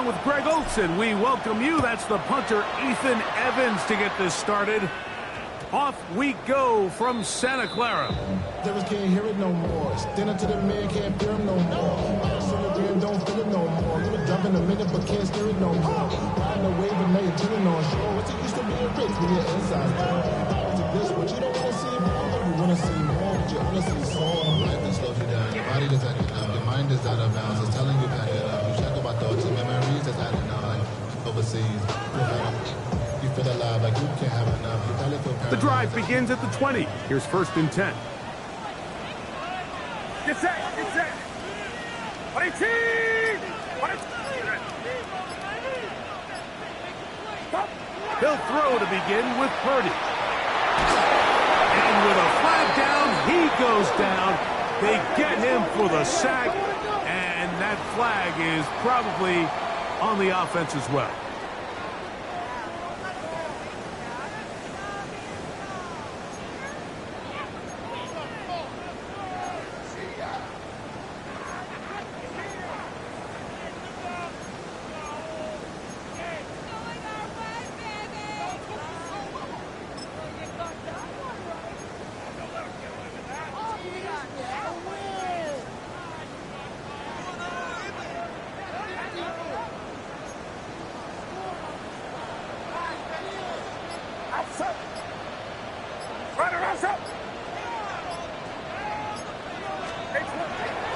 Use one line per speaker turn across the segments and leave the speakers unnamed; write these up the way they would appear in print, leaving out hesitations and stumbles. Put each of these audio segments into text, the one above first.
along with Greg Olson, we welcome you. That's the punter, Ethan Evans, to get this started. Off we go from Santa Clara.
Devils can't hear it no more. Stand up to the man, can't fear him no more. Don't feel it no more. Give a drop in a minute, but can't steer it no more. Riding the wave, but now you're chilling on shore. What's it used to be a race when you're inside? To this, but you don't want to see more. You want to see more, but you honestly saw. Life that slows you down. Your body does that enough. Your mind is out of bounds. It's telling you that enough. You check about thoughts and memories that's adding up. Overseas, you feel alive like you can't have enough. You probably feel
the drive begins at the 20. Here's 1st and 10.
Get set, get set.
He'll throw to begin with Purdy. And with a flag down, he goes down. They get him for the sack, and that flag is probably on the offense as well.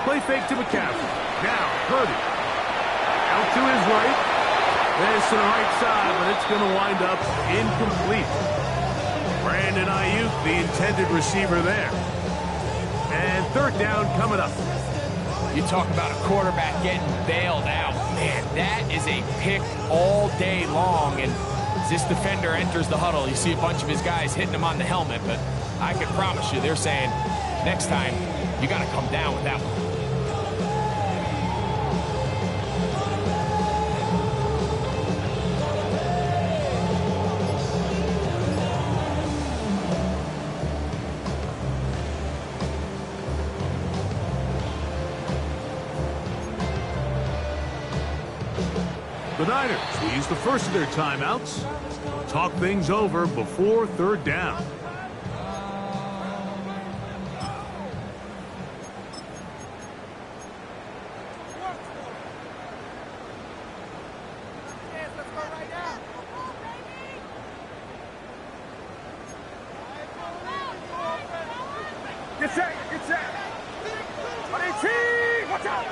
Play fake to McCaffrey. Now, Purdy. Out to his right. This to the right side, but it's going to wind up incomplete. Brandon Ayuk, the intended receiver there. And 3rd down coming up.
You talk about a quarterback getting bailed out. Man, that is a pick all day long. And as this defender enters the huddle, you see a bunch of his guys hitting him on the helmet. But I can promise you, they're saying, next time, you got to come down with that one.
The Niners use the first of their timeouts. Talk things over before 3rd down.
Get set, get set. Watch out.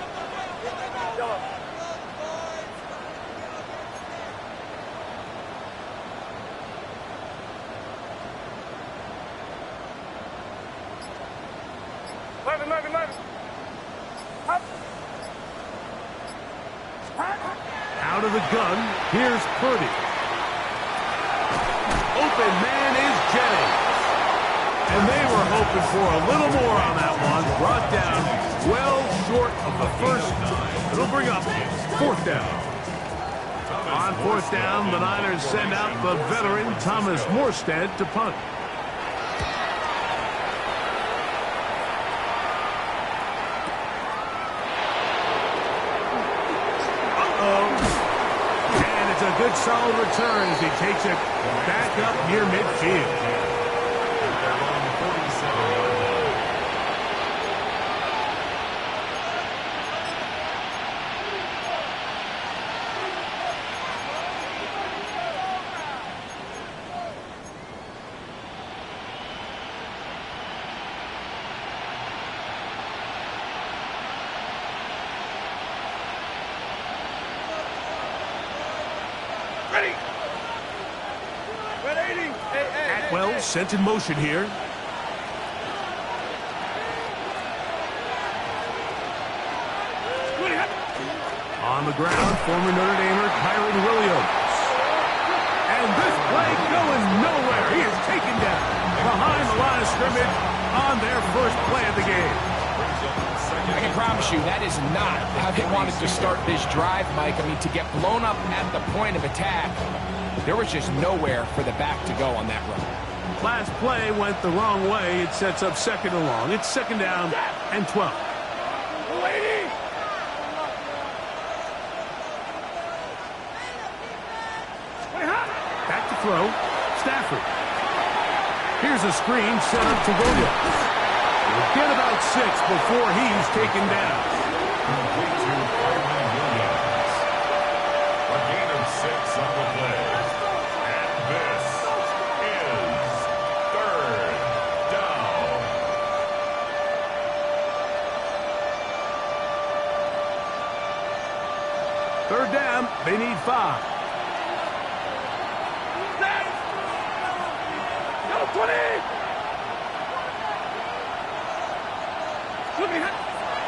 Out of the gun, here's Purdy. Open man is Jennings. And they were hoping for a little more on that one. Brought down well short of the first. It'll bring up 4th down. On 4th down, the Niners send out the veteran Thomas Morstead to punt. A good solid return as he takes it back up near midfield. Atwell sent in motion here. On the ground, former Notre Damer Kyron Williams. And this play going nowhere. He is taken down behind the line of scrimmage on their first play of the game.
I can promise you that is not how they wanted to start this drive, Mike. I mean, to get blown up at the point of attack, there was just nowhere for the back to go on that run.
Last play went the wrong way. It sets up 2nd and long. It's 2nd down and 12. throw. Stafford. Here's a screen set up to Williams. He'll get about 6 before he's taken down.
Complete to Williams. A gain of 6 on the play. And this is 3rd down.
Third down, they need 5.
Go 20!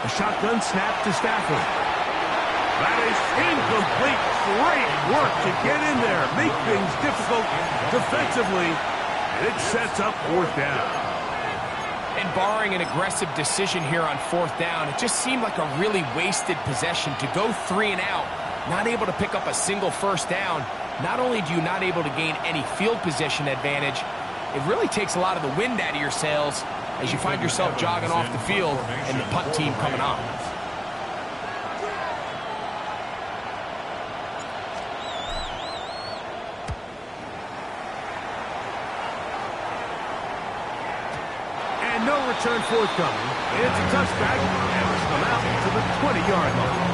A shotgun snap to Stafford. That is incomplete. Great work to get in there. Make things difficult defensively. And it sets up 4th down.
And barring an aggressive decision here on 4th down, it just seemed like a really wasted possession to go 3 and out, not able to pick up a single 1st down. Not only do you not able to gain any field position advantage, it really takes a lot of the wind out of your sails as you find yourself jogging off the field and the punt team coming on.
And no return forthcoming. It's a touchback, and it's come out to the 20-yard line.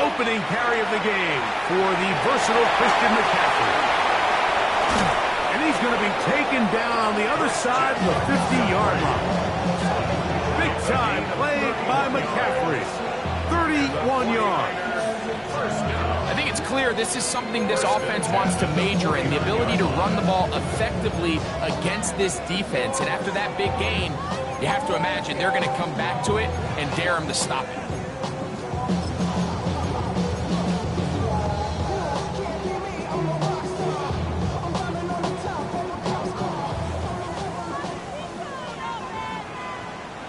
Opening carry of the game for the versatile Christian McCaffrey. And he's going to be taken down on the other side of the 50-yard line. Big time play by McCaffrey. 31 yards.
I think it's clear this is something this offense wants to major in, the ability to run the ball effectively against this defense. And after that big gain, you have to imagine they're going to come back to it and dare him to stop it.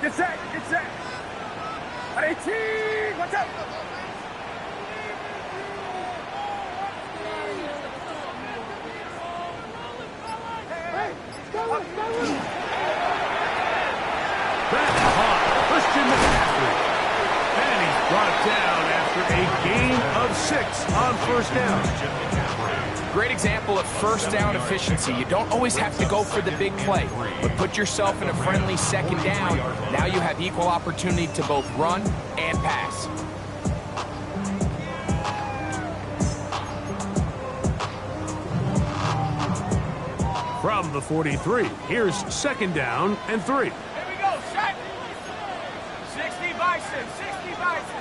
Get set! Get set! 18! Watch out!
That's hot. Christian McCaffrey. And he's brought down after a gain of 6 on 1st down.
Great example of 1st down efficiency. You don't always have to go for the big play, but put yourself in a friendly 2nd down. Now you have equal opportunity to both run and pass.
From the 43, here's 2nd down and 3.
Here we go, set! 60 bison, 60 bison!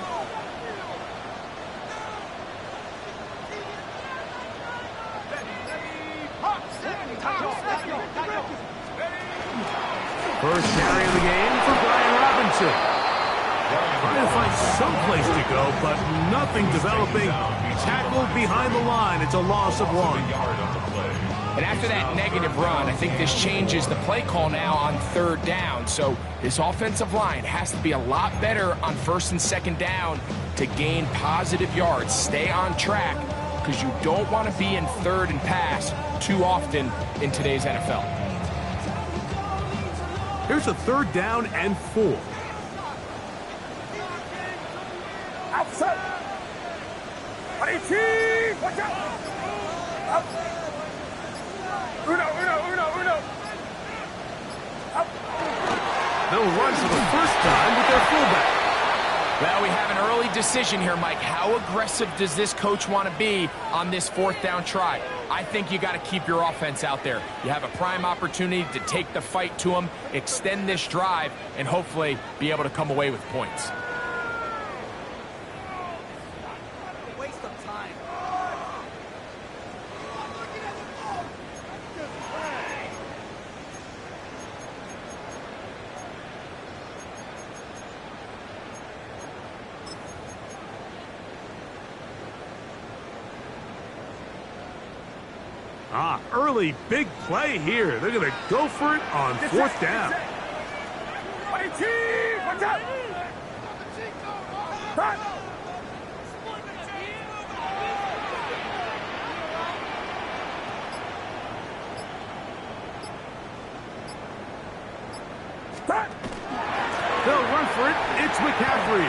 First carry of the game for Brian Robinson. Trying to find some place to go, but nothing developing. Tackled behind the line. It's a loss of 1.
And after that negative run, I think this changes the play call now on 3rd down. So this offensive line has to be a lot better on 1st and 2nd down to gain positive yards. Stay on track because you don't want to be in 3rd and pass too often in today's NFL.
Here's a 3rd down and 4.
Outside! 18! Watch out! Up! Uno! Up!
They'll run for the first time with their fullback.
Well, we have an early decision here, Mike. How aggressive does this coach want to be on this 4th down try? I think you got to keep your offense out there. You have a prime opportunity to take the fight to them, extend this drive, and hopefully be able to come away with points.
Waste of time.
Early big play here. They're going to go for it on fourth down.
Watch out! Cut!
They'll run for it. It's McCaffrey.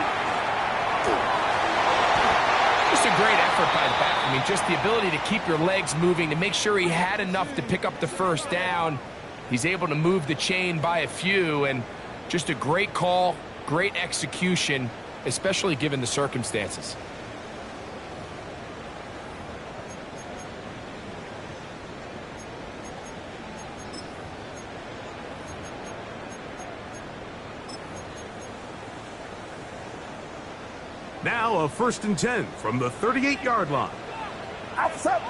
Just a great effort by the back. I mean, just the ability to keep your legs moving, to make sure he had enough to pick up the first down. He's able to move the chain by a few, and just a great call, great execution, especially given the circumstances.
Now a 1st and 10 from the 38-yard line.
Outside!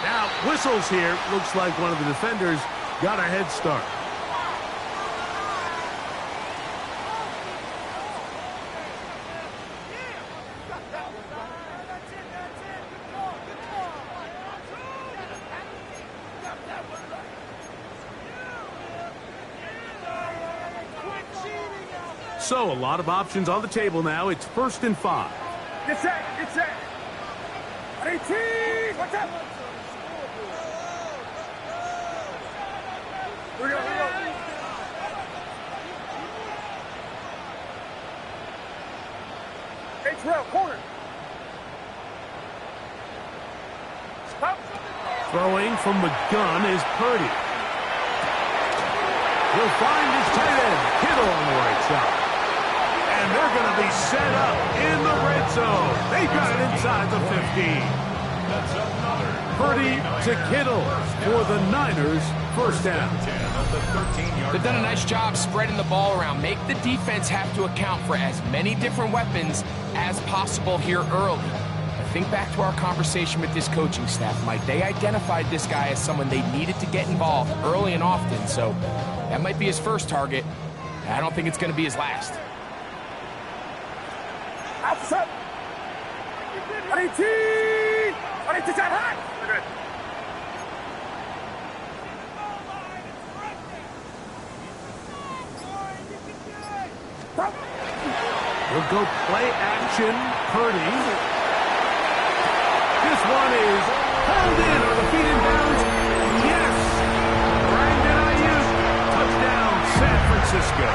Now whistles here. Looks like one of the defenders got a head start. So a lot of options on the table now. It's 1st and 5.
Get set! Get set! 18! Watch out! Here we go, here we go. Hey, Terrell, corner. Stop.
Throwing from the gun is Purdy. He'll find his tight end, Kittle, on the right side. And they're going to be set up in the red zone. They got it inside the 15. Purdy to Kittle for the Niners, first down.
They've done a nice job spreading the ball around. Make the defense have to account for as many different weapons as possible here early. Think back to our conversation with this coaching staff, Mike. They identified this guy as someone they needed to get involved early and often, so that might be his first target. I don't think it's going to be his last.
Outside. 18! 22 high! Okay.
We'll go play action, Purdy. This one is held in on the feet in bounds. Yes! Brandon Ayuk, touchdown, San Francisco.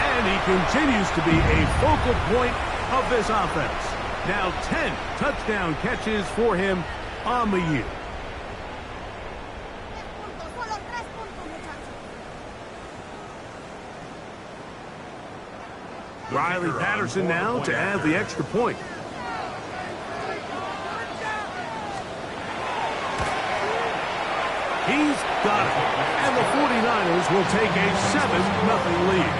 And he continues to be a focal point of this offense. Now 10 touchdown catches for him on the year. Riley Patterson now to add the extra point. He's got it. And the 49ers will take a 7-0 lead.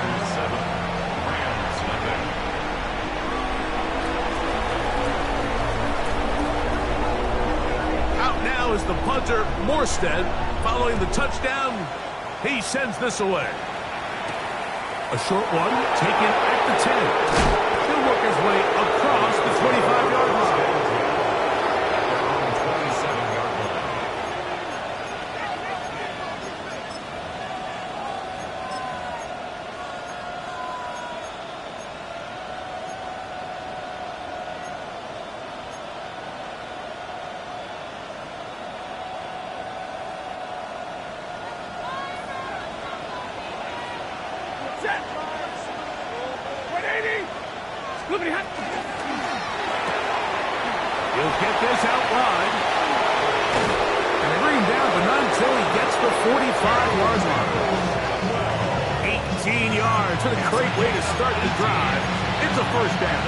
Out now is the punter, Morstead. Following the touchdown, he sends this away. A short one taken at the 10. He'll work his way across the 25-yard line. He'll get this out wide. And they bring him down, but not until he gets the 45-yard line. 18 yards. What a great way to start the drive. It's a first down.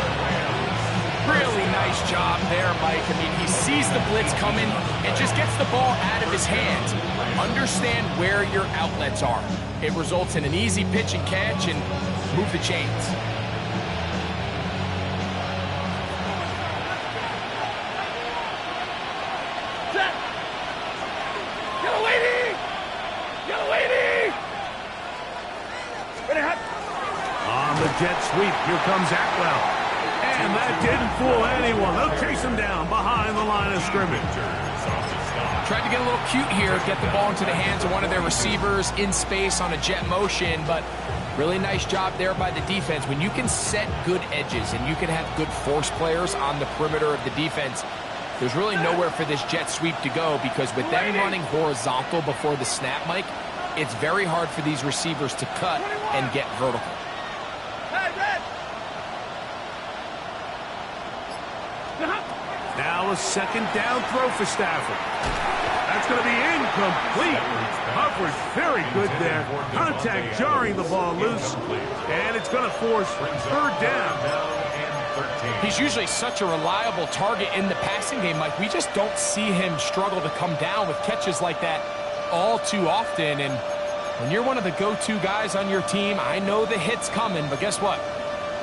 Really nice job there, Mike. I mean, he sees the blitz coming and just gets the ball out of his hands. Understand where your outlets are. It results in an easy pitch and catch and move the chains.
On the jet sweep. Here comes Atwell. And that didn't fool anyone. They'll chase him down behind the line of scrimmage.
Tried to get a little cute here, get the ball into the hands of one of their receivers in space on a jet motion, but really nice job there by the defense. When you can set good edges and you can have good force players on the perimeter of the defense, there's really nowhere for this jet sweep to go, because with them running horizontal before the snap, Mike, it's very hard for these receivers to cut and get vertical.
Now a second down throw for Stafford. That's going to be incomplete. Coverage very good there. Contact jarring the ball loose. And it's going to force third down.
He's usually such a reliable target in the passing game, Mike. We just don't see him struggle to come down with catches like that all too often. And when you're one of the go-to guys on your team, I know the hit's coming, but guess what?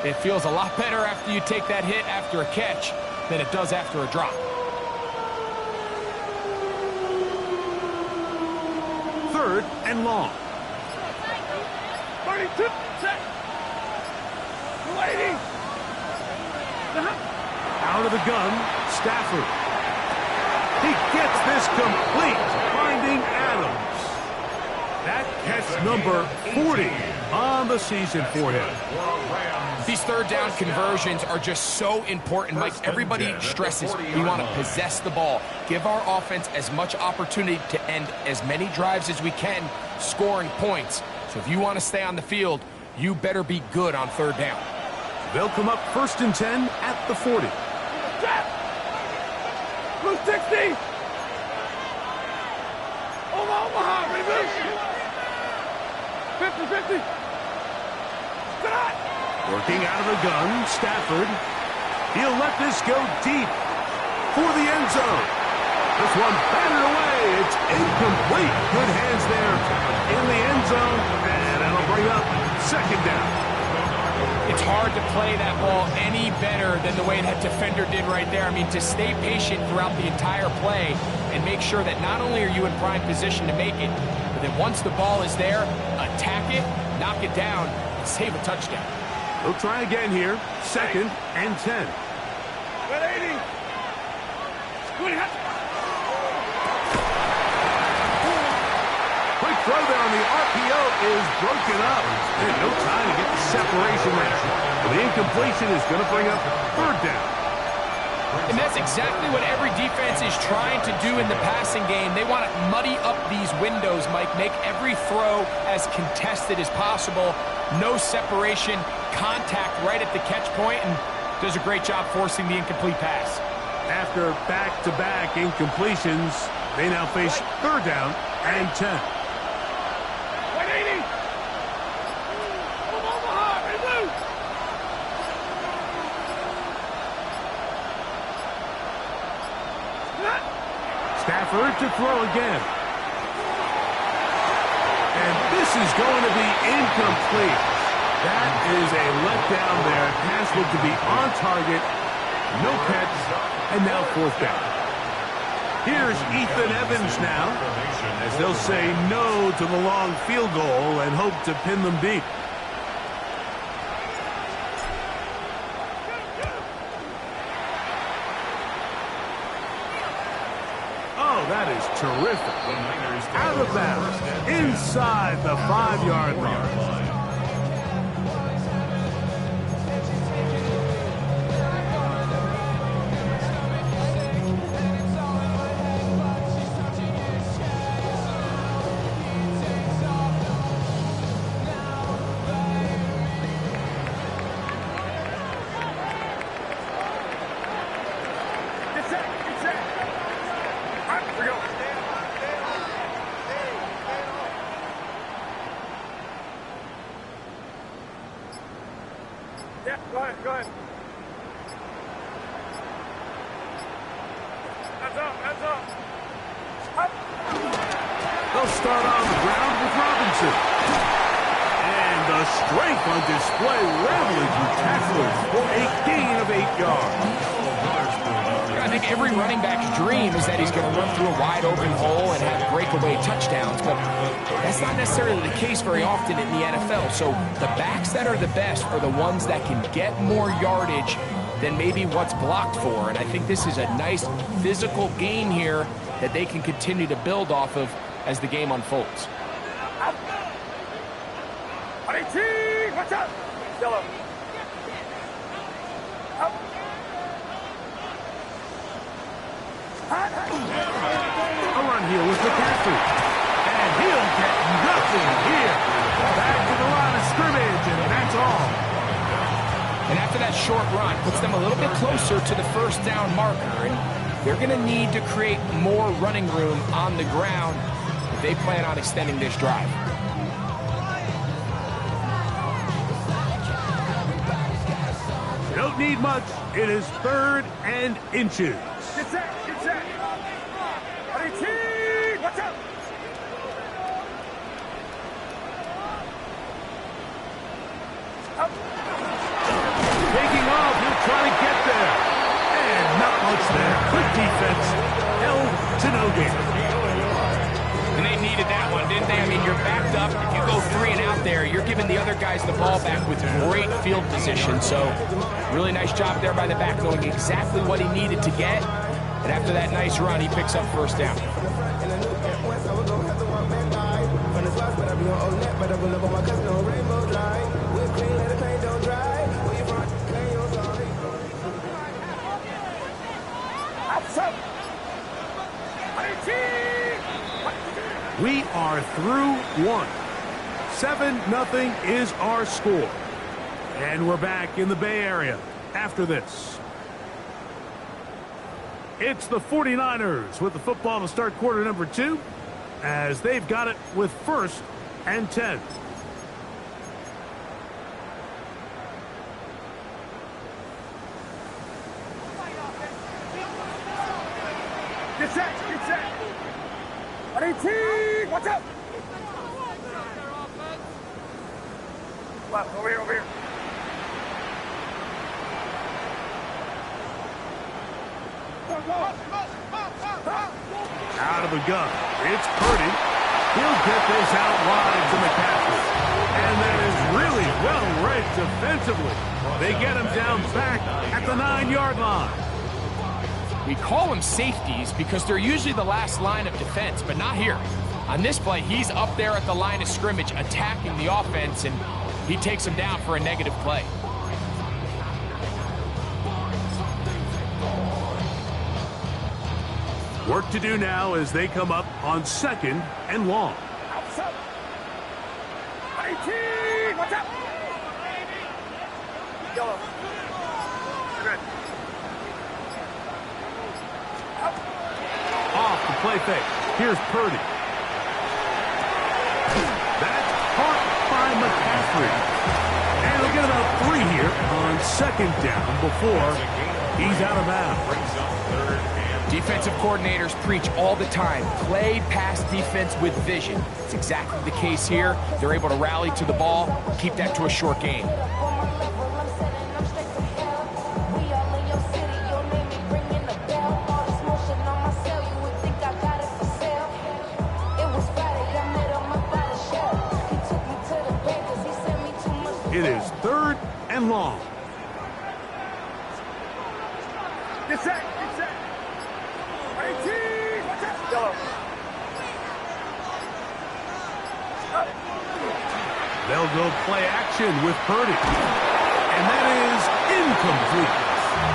It feels a lot better after you take that hit after a catch than it does after a drop.
Third and long.
32, set. Waiting.
Out of the gun, Stafford. He gets this complete, finding Adams. That catch number 40 on the season for him.
These third down conversions are just so important, Mike. Everybody stresses we want to possess the ball, give our offense as much opportunity to end as many drives as we can, scoring points. So if you want to stay on the field, you better be good on third down.
They'll come up 1st and 10 at the 40.
Blue 60. Omaha, reboot. 50-50.
Working out of the gun, Stafford. He'll let this go deep for the end zone. This one batted away. It's incomplete. Good hands there in the end zone. And that'll bring up second down.
It's hard to play that ball any better than the way that defender did right there. I mean, to stay patient throughout the entire play and make sure that not only are you in prime position to make it, but that once the ball is there, attack it, knock it down, and save a touchdown.
They'll try again here. 2nd and 10.
180.
Quick throw there on the RPO is broken up. And no time to get the separation there. But the incompletion is going to bring up third down.
And that's exactly what every defense is trying to do in the passing game. They want to muddy up these windows, Mike, make every throw as contested as possible. No separation, contact right at the catch point, and does a great job forcing the incomplete pass.
After back-to-back incompletions, they now face third down and 10.
180. Omaha, reboot.
Stafford to throw again. And this is going to be incomplete. That is a letdown there. Pass looked to be on target. No catch. And now fourth down. Here's Ethan Evans now, as they'll say no to the long field goal and hope to pin them deep. Oh, that is terrific. Out of bounds, inside the 5-yard line.
Yeah, go ahead, go ahead. Heads up, heads up. Up.
They'll start on the ground with Robinson. And the strength on display, rambling through tacklers for a gain of 8 yards.
I think every running back's dream is that he's going to run through a wide open hole and have breakaway touchdowns, but that's not necessarily the case very often in the NFL. So the backs that are the best are the ones that can get more yardage than maybe what's blocked for. And I think this is a nice physical game here that they can continue to build off of as the game unfolds.
Watch out! Yellow.
A run here with McCaffrey. And he'll get nothing here. Back to the line of scrimmage, and that's all.
And after that short run, puts them a little bit closer to the first down marker. And they're going to need to create more running room on the ground if they plan on extending this drive.
Don't need much. It is 3rd and inches.
Get set! Get set! Watch out!
Taking off, he'll try to get there. And not much there. Quick defense. Held to no gain.
And they needed that one, didn't they? I mean, you're backed up. If you go 3 and out there, you're giving the other guys the ball back with great field position. So really nice job there by the back, knowing exactly what he needed to get. And after that nice run, he picks up first down.
We are through 1. 7-0 is our score. And we're back in the Bay Area after this. It's the 49ers with the football to start quarter number 2, as they've got it with 1st and 10.
Get set! Get set! Watch out! Left, over here, over here.
Out of the gun. It's Purdy. He'll get this out wide to McCaffrey. And that is really well read defensively. They get him down back at the 9-yard line.
We call them safeties because they're usually the last line of defense, but not here. On this play, he's up there at the line of scrimmage attacking the offense, and he takes him down for a negative play.
Work to do now as they come up on 2nd and long.
Outside. Watch out! Yellow. Good.
Off the play fake. Here's Purdy. That's caught by McCaffrey. And they'll get about 3 here on 2nd down before he's out of bounds.
Defensive coordinators preach all the time, play pass defense with vision. It's exactly the case here. They're able to rally to the ball, keep that to a short game.
It is 3rd and long.
Get set! Get set! 18! Watch out! Yellow.
They'll go play action with Purdy. And that is incomplete.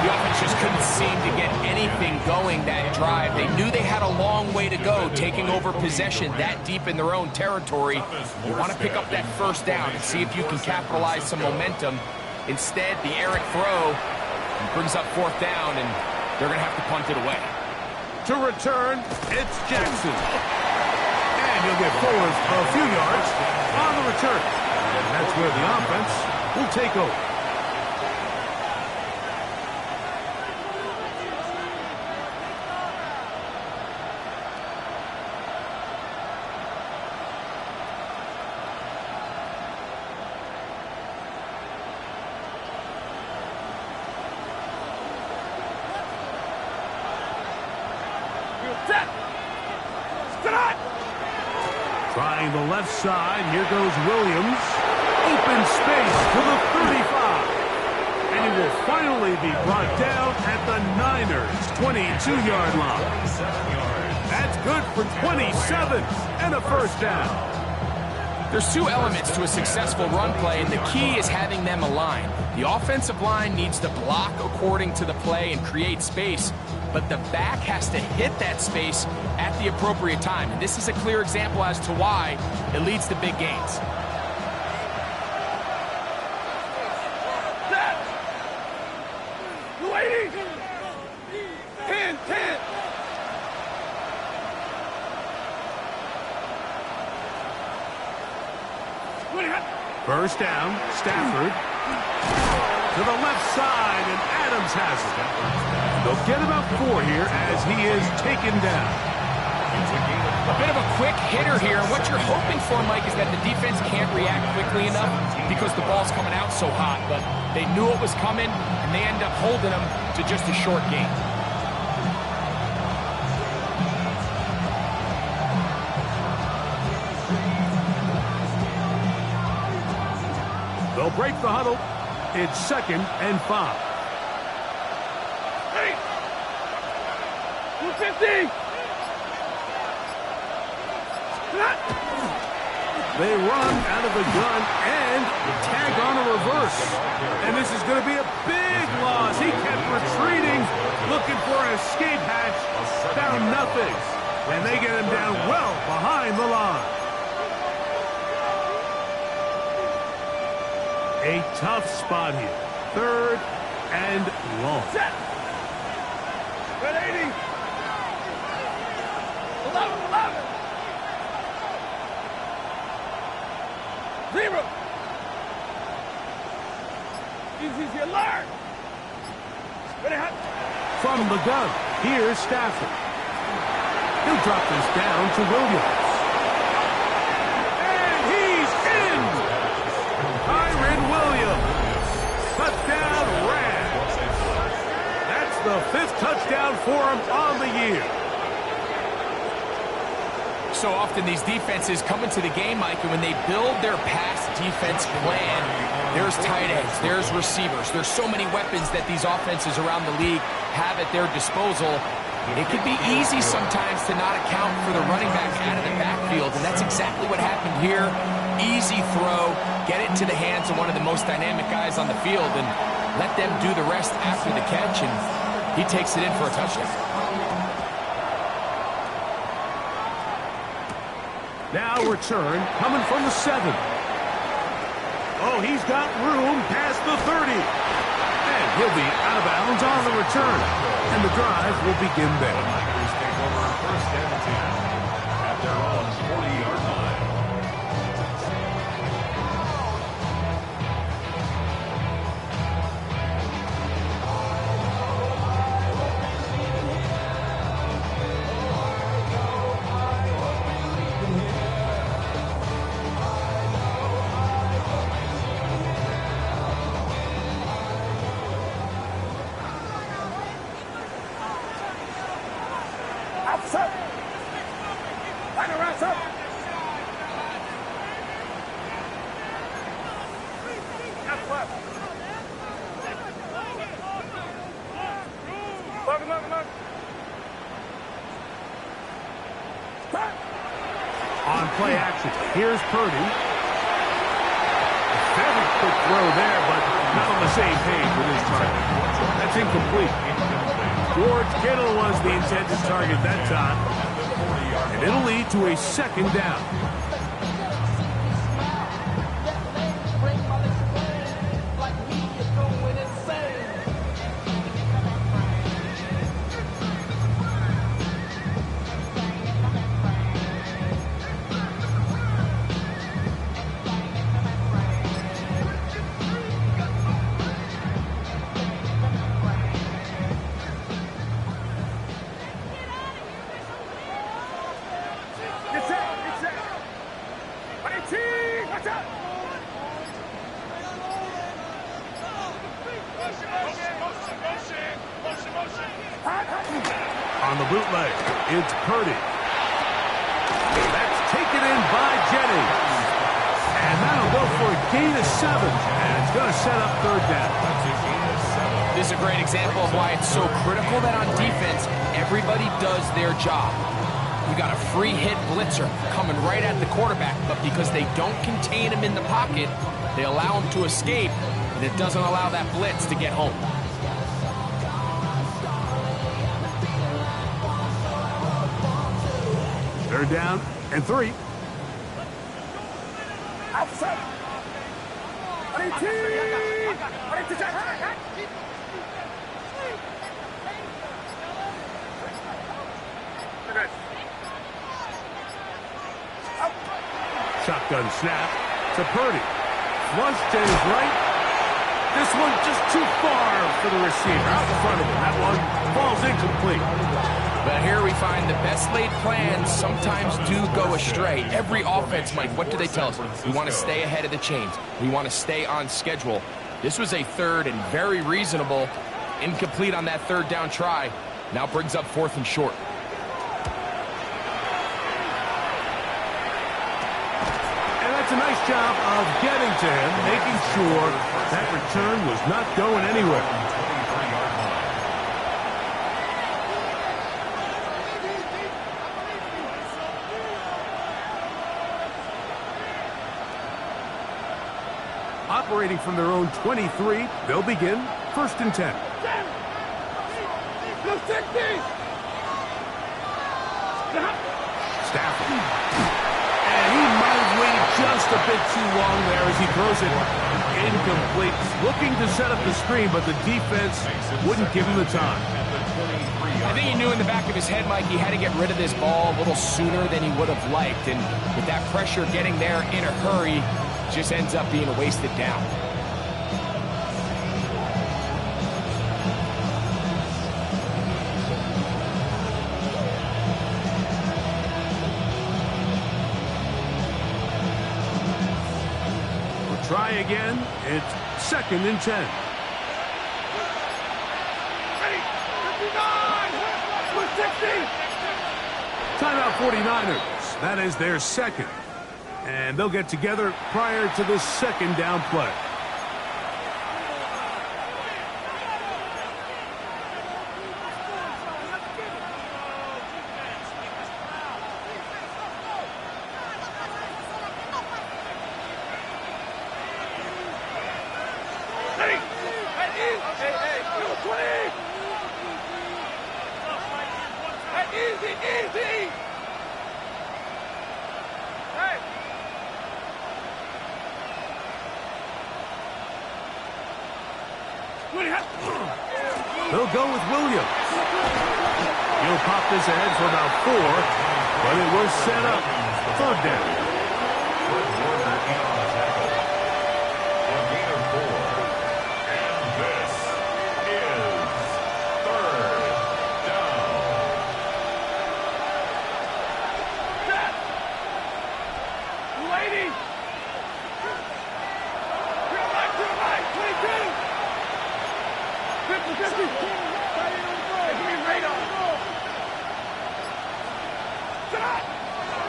The offense just couldn't seem to get anything going that drive. They knew they had a long way to go, taking over possession that deep in their own territory. You want to pick up that first down and see if you can capitalize some momentum. Instead, the errant throw brings up 4th down, and they're going to have to punt it away.
To return, it's Jackson. And he'll get forward a few yards on the return. And that's where the offense will take over.
Set. Start.
Trying the left side. Here goes Williams. Open space to the 35. And he will finally be brought down at the Niners' 22-yard line. That's good for 27 and a first down.
There's two elements to a successful run play, and the key is having them aligned. The offensive line needs to block according to the play and create space, but the back has to hit that space at the appropriate time. And this is a clear example as to why it leads to big gains.
First down, Stafford. To the left side, and Adams has it. They'll get about 4 here as he is taken down.
A bit of a quick hitter here. What you're hoping for, Mike, is that the defense can't react quickly enough because the ball's coming out so hot. But they knew it was coming, and they end up holding them to just a short gain.
They'll break the huddle. It's 2nd and 5.
Hey! 250!
They run out of the gun and tag on a reverse. And this is going to be a big loss. He kept retreating, looking for an escape hatch. Found nothing. And they get him down well behind the line. A tough spot here. 3rd and long.
Set. 180. 11. 0. Easy alert. Ready, hot.
From the gun, here's Stafford. He'll drop this down to Williams. And he's in! Kyren Williams. Touchdown Rams. That's the 5th touchdown for him on the year.
So often these defenses come into the game, Mike, and when they build their pass defense plan, there's tight ends, there's receivers, there's so many weapons that these offenses around the league have at their disposal. It can be easy sometimes to not account for the running back out of the backfield, and that's exactly what happened here. Easy throw, get it into the hands of one of the most dynamic guys on the field, and let them do the rest after the catch, and he takes it in for a touchdown.
Now return coming from the 7. Oh, he's got room past the 30. And he'll be out of bounds on the return. And the drive will begin there.
Tigers take over 1st and 10 at their own 40-yard line.
On play action, here's Purdy. A very quick throw there, but not on the same page with his target. That's incomplete. George Kittle was the intended target that time. And it'll lead to a 2nd down. on the bootleg. It's Purdy. That's taken in by Jennings. And that'll go for a gain of 7. And it's going to set up third down.
This is a great example of why it's so critical that on defense, everybody does their job. You got a free hit blitzer coming right at the quarterback, but because they don't contain him in the pocket, they allow him to escape, and it doesn't allow that blitz to get home.
Third down and 3.
Outside.
Shotgun snap to Purdy. Flush to his right. This one just too far for the receiver. Out in front of him. That one falls incomplete.
But here we find the best laid plans sometimes do go astray. Every offense, Mike, what do they tell us? We want to stay ahead of the chains. We want to stay on schedule. This was a third and very reasonable. Incomplete on that third down try. Now brings up 4th and short.
A nice job of getting to him, making sure that return was not going anywhere. Operating from their own 23, they'll begin 1st and 10. Stafford. And he might have waited just a bit too long there as he throws it incomplete. Looking to set up the screen, but the defense wouldn't give him the time.
I think he knew in the back of his head, Mike, he had to get rid of this ball a little sooner than he would have liked. And with that pressure getting there in a hurry, just ends up being a wasted down.
Try again. It's 2nd and 10. Timeout 49ers. That is their 2nd. And they'll get together prior to the 2nd down play. They'll go with Williams. He'll pop this ahead for about 4, but it will set up 3rd down.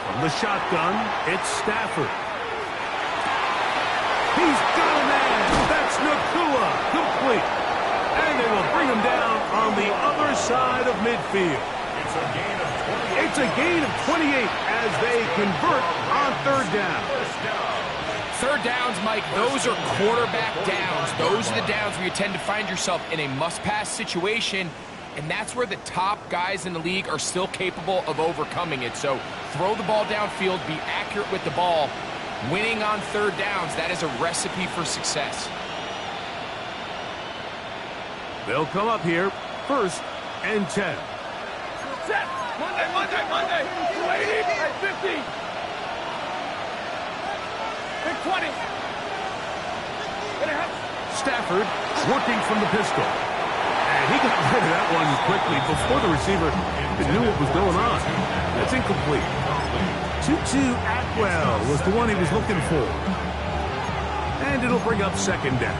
From the shotgun, it's Stafford. He's got a man. That's Nakua. Complete. And they will bring him down on the other side of midfield. It's a gain of 28 as they convert on 3rd down.
3rd downs, Mike, those are quarterback downs. Those are the downs where you tend to find yourself in a must-pass situation, and that's where the top guys in the league are still capable of overcoming it. So throw the ball downfield, be accurate with the ball. Winning on 3rd downs, that is a recipe for success.
They'll come up here 1st and 10.
Set! Monday! 280 and 50! Big 20!
Stafford working from the pistol. And he got rid of that one quickly before the receiver even knew what was going on. That's incomplete. Tutu Atwell was the one he was looking for. And it'll bring up 2nd down.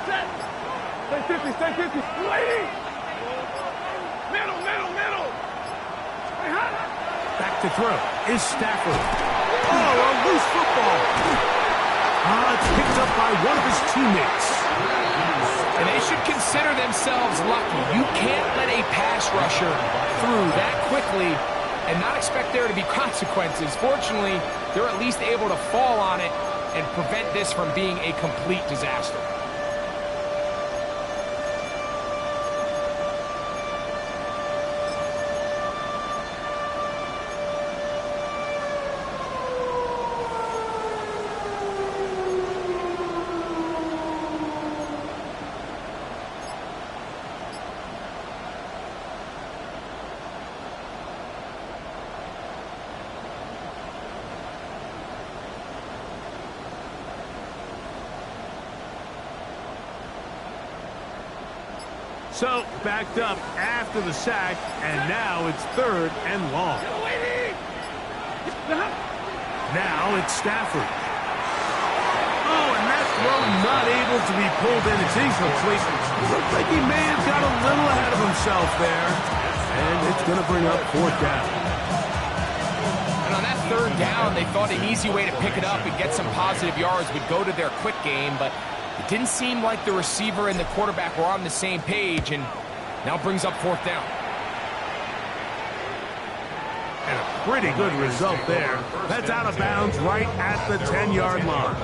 Stay 50, stay 50. Lady! Middle. Back to throw is Stafford. Oh, a loose football. It's picked up by one of his teammates.
And they should consider themselves lucky. You can't let a pass rusher through that quickly and not expect there to be consequences. Fortunately, they're at least able to fall on it and prevent this from being a complete disaster.
So, backed up after the sack, and now it's 3rd and long. Now it's Stafford. Oh, and that throw not able to be pulled in. It's incomplete. Looks like he may have got a little ahead of himself there. And it's going to bring up 4th down.
And on that 3rd down, they thought an easy way to pick it up and get some positive yards would go to their quick game, but it didn't seem like the receiver and the quarterback were on the same page, and now brings up 4th down.
And a pretty good result there. That's out of bounds right at the 10-yard line.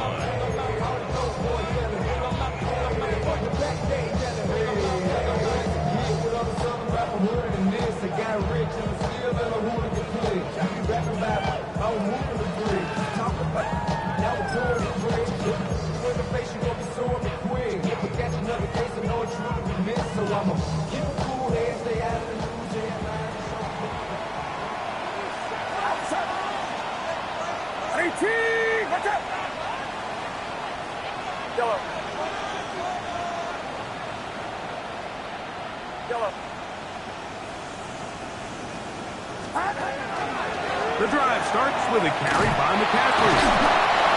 The drive starts with a carry by McCaffrey.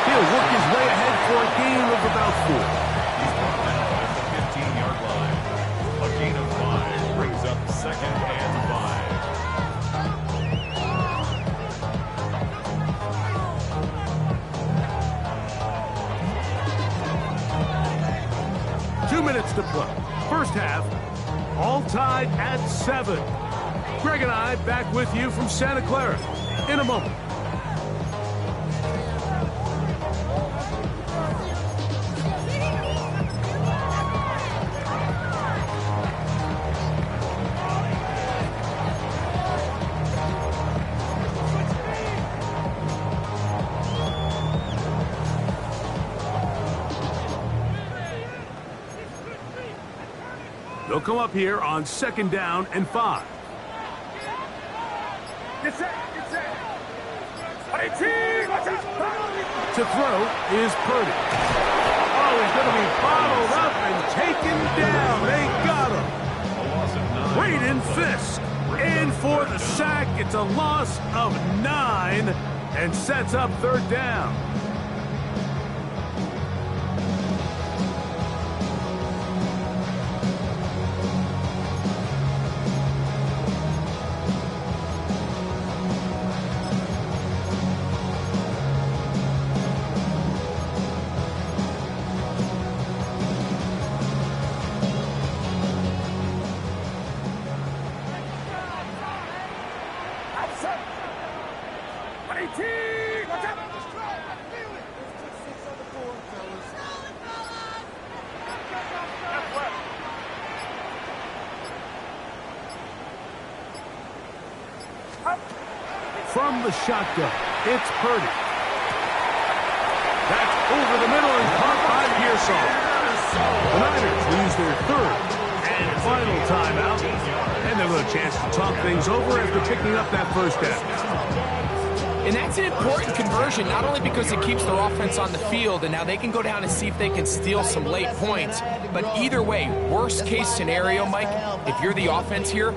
He'll work his way ahead for a gain of about 4.
He's brought down at the 15-yard line. A gain of 5 brings up 2nd and
5. 2 minutes to play. First half, all tied at 7. Greg and I back with you from Santa Clara in a moment. They'll come up here on 2nd down and 5. To throw is Purdy. Oh, he's going to be bottled up and taken down. They got him. Braden Fisk in for the sack. It's a loss of 9 and sets up 3rd down. From the shotgun, it's Purdy. That's over the middle and caught by Pearsall. The Niners lose their 3rd and final timeout, and they'll have a chance to talk things over after picking up that 1st down.
And that's an important conversion, not only because it keeps their offense on the field, and now they can go down and see if they can steal some late points, but either way, worst case scenario, Mike, if you're the offense here,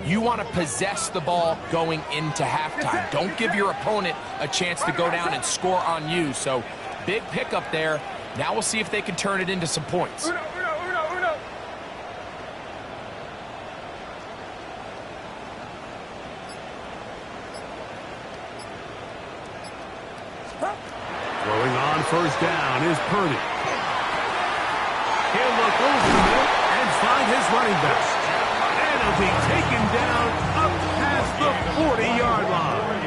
you want to possess the ball going into halftime. Don't give your opponent a chance to go down and score on you. So, big pickup there. Now we'll see if they can turn it into some points.
first down is Purdy. He'll look over the middle and find his running back. And he'll be taken down up past the 40-yard line.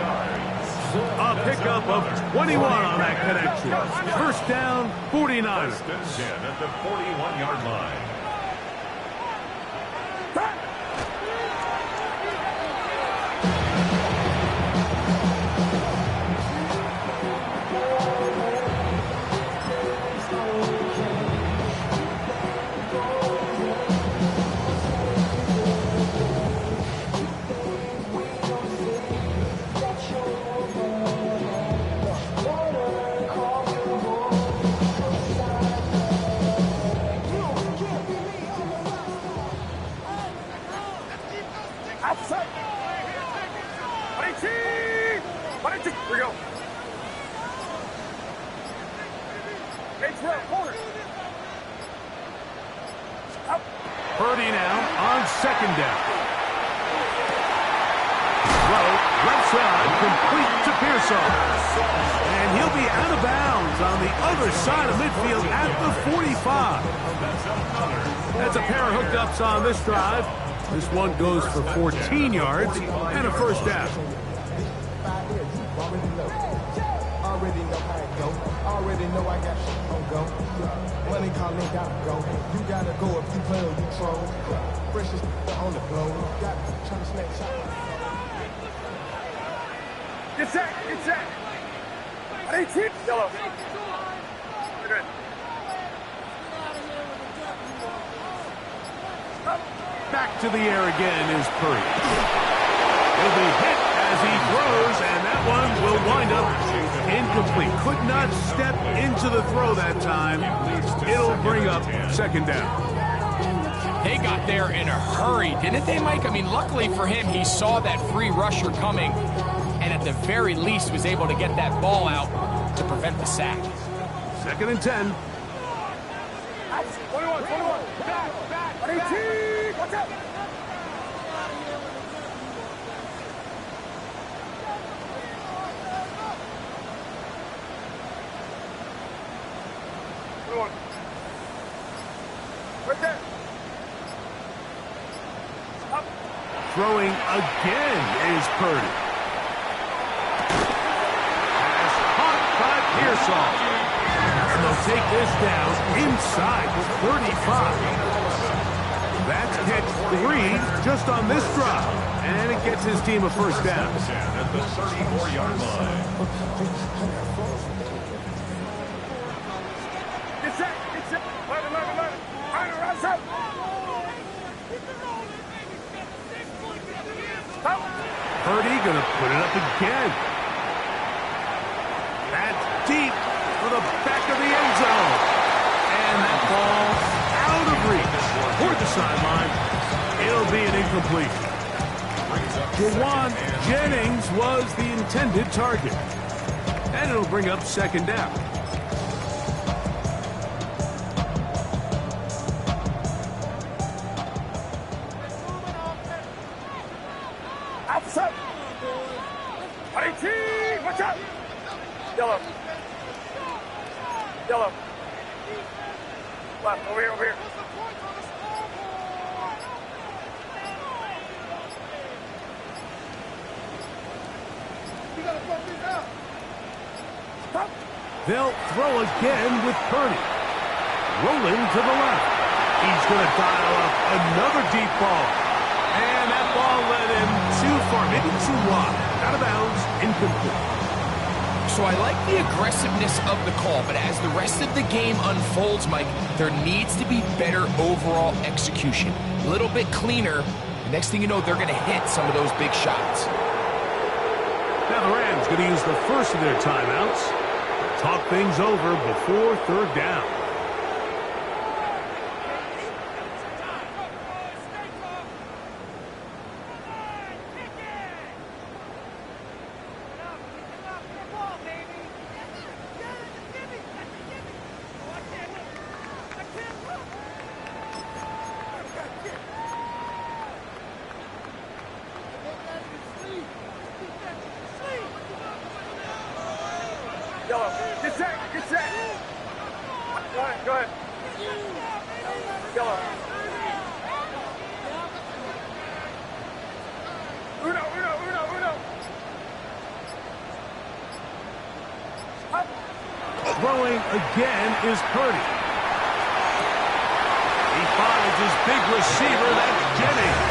A pickup of 21 on that connection. First down, 49ers.
First and 10 at the 41-yard line.
Purdy now on second down. Throw left side, complete to Pearsall. And he'll be out of bounds on the other side of midfield at the 45. That's a pair of hookups on this drive. This one goes for 14 yards and a first down.
Already know how it go. Already know I got shit on go. Money calling, gotta go. You gotta go if you play or you troll. Freshest on the globe. Got trying to snatch shot.
Get set, get set. 18. Yellow. You're good.
Back to the air again is Purdy. He'll be hit as he throws, and that one will wind up incomplete. Could not step into the throw that time. It'll bring up second down.
They got there in a hurry, didn't they, Mike? I mean, luckily for him, he saw that free rusher coming, and at the very least was able to get that ball out to prevent the sack.
Second and 10.
21. Back. 18. Watch out. Right there. Up.
Throwing again is Purdy. Pass caught by Pearsall. And they'll take this down inside the 35. That's catch 3 just on this drive. And it gets his team a first down.
At the 34-yard line.
Get set. 11. Rise up.
Purdy gonna put it up again. That's deep for the back of the end zone. And that ball out of reach toward the sideline. It'll be an incomplete. Jawan Jennings was the intended target. And it'll bring up second down.
Outside. 18. Watch out. Yellow. Left. Over here. You gotta put these out. Stop.
They'll throw again with Purdy. Rolling to the left. He's going to dial up another deep ball. And that ball led him too far, maybe too wide. Out of bounds, incomplete.
So I like the aggressiveness of the call, but as the rest of the game unfolds, Mike, there needs to be better overall execution. A little bit cleaner. The next thing you know, they're going to hit some of those big shots.
Now the Rams going to use the first of their timeouts. Talk things over before third down.
Yellow. Get set. Set. Go ahead. Go. Uno.
Throwing again is Purdy. He finds his big receiver, that's Jennings.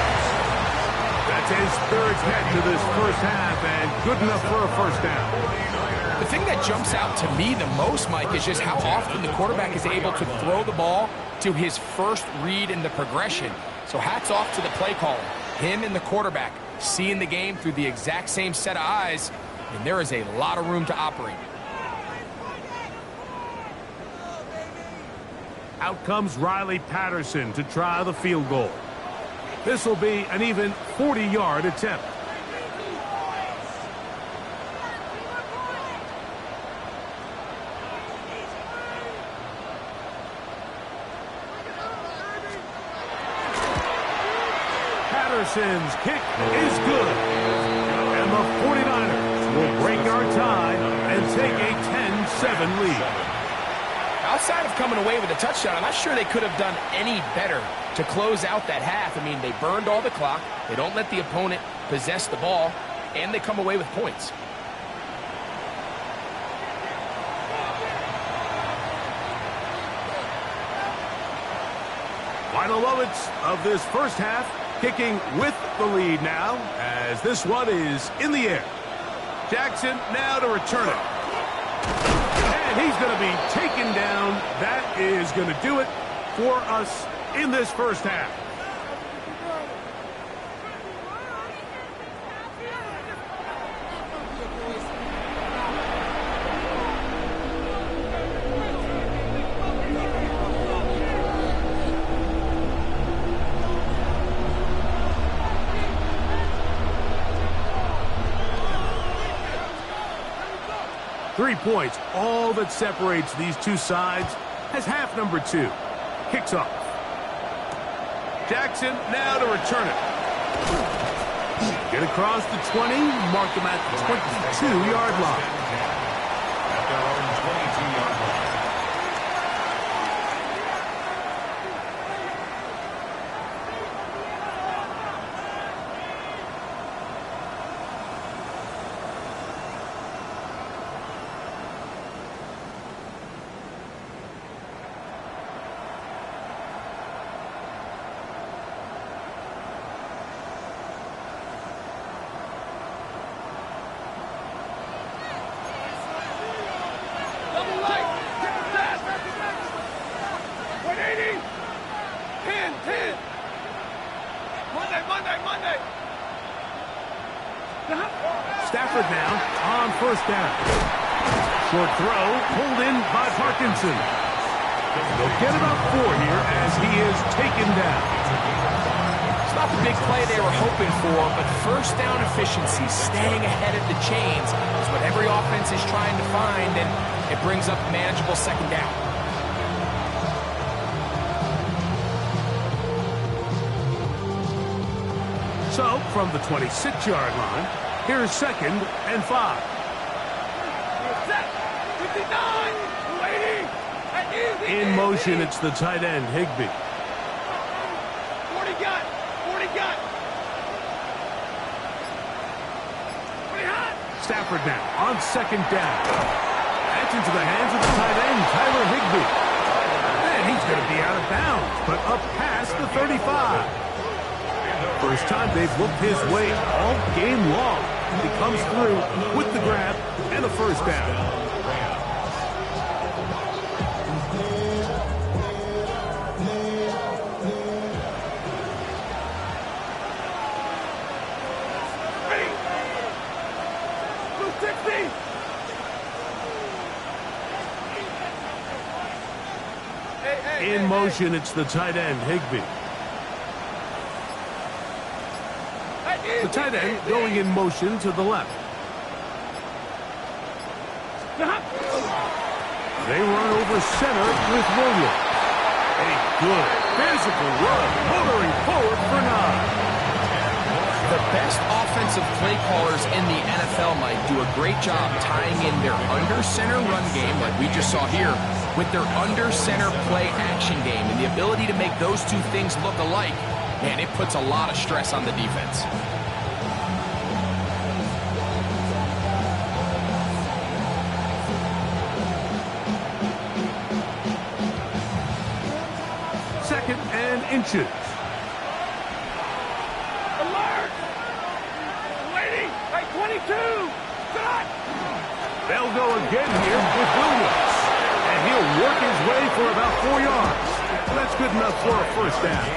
That's his third catch of this first half, and good enough for a first down.
The thing that jumps out to me the most, Mike, is just how often the quarterback is able to throw the ball to his first read in the progression. So hats off to the play caller. Him and the quarterback seeing the game through the exact same set of eyes, and there is a lot of room to operate.
Out comes Riley Patterson to try the field goal. This will be an even 40-yard attempt. Patterson's kick is good. And the 49ers will break our tie and take a 10-7 lead.
Outside of coming away with a touchdown, I'm not sure they could have done any better to close out that half. I mean, they burned all the clock. They don't let the opponent possess the ball, and they come away with points.
Final moments of this first half, kicking with the lead now, as this one is in the air. Jackson now to return it. And he's going to be taken down. That is going to do it for us in this first half. Three points, all that separates these two sides, as half number two kicks off. Jackson now to return it. Get across the 20, mark them at the 22-yard line.
At their own 22-yard line.
Monday.
Stafford now on first down. Short throw pulled in by Parkinson. They'll get about 4 here as he is taken down.
It's not the big play they were hoping for, but first down efficiency, staying ahead of the chains, is what every offense is trying to find, and it brings up a manageable second down.
So, from the 26-yard line, here's 2nd and 5.
Set. 59. Waiting.
In motion, it's the tight end, Higbee.
40 gun. 40 gun. 40 hot.
Stafford now on 2nd down. That's into the hands of the tight end, Tyler Higbee. And he's going to be out of bounds, but up past the 35. First time they've looked his way all game long. He comes through with the grab and a first down. In motion, it's the tight end, Higbee. The tight end going in motion to the left. They run over center with Williams. A good physical run, motoring forward for 9.
The best offensive play callers in the NFL, Mike, do a great job tying in their under-center run game, like we just saw here, with their under-center play action game. And the ability to make those two things look alike, man, it puts a lot of stress on the defense.
Second and inches.
Alert! Waiting! Right, 22! Shot!
They'll go again here with Williams. And he'll work his way for about 4 yards. That's good enough for a first down.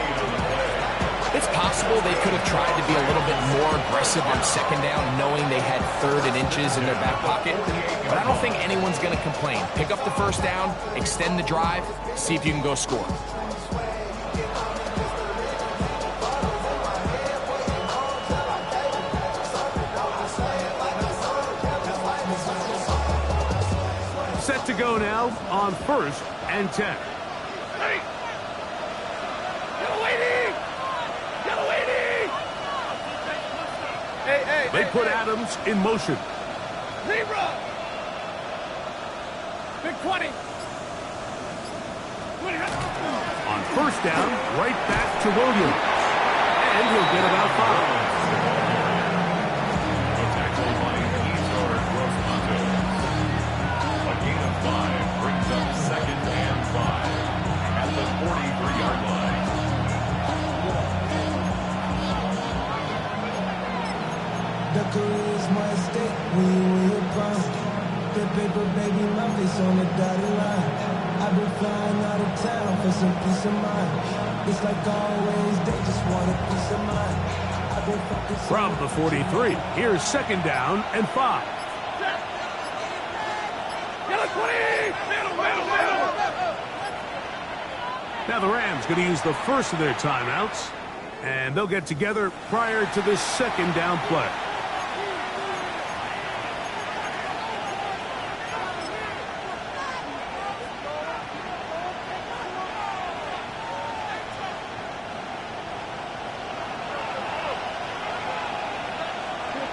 It's possible they could have tried to be a little bit more aggressive on second down, knowing they had third and inches in their back pocket. But I don't think anyone's going to complain. Pick up the first down, extend the drive, see if you can go score.
Set to go now on 1st and 10.
Hey! Get away! Get away! Hey!
They put Adams in motion.
Zebra! Big 20!
On 1st down, right back to Williams. And he'll get about 5.
A tackle by Izar Gross-Matos. A gain of 5 brings up 2nd and 5 at the 43-yard line.
The career is my estate when you win your the paper, baby, my face on the dotted line. I've been flying out of town for some peace of mind. It's like always, they just want a piece of mind. I've been focused
From the 43, here's 2nd down and 5.
Get a 20! Middle!
Now the Rams going to use the first of their timeouts, and they'll get together prior to this 2nd down play.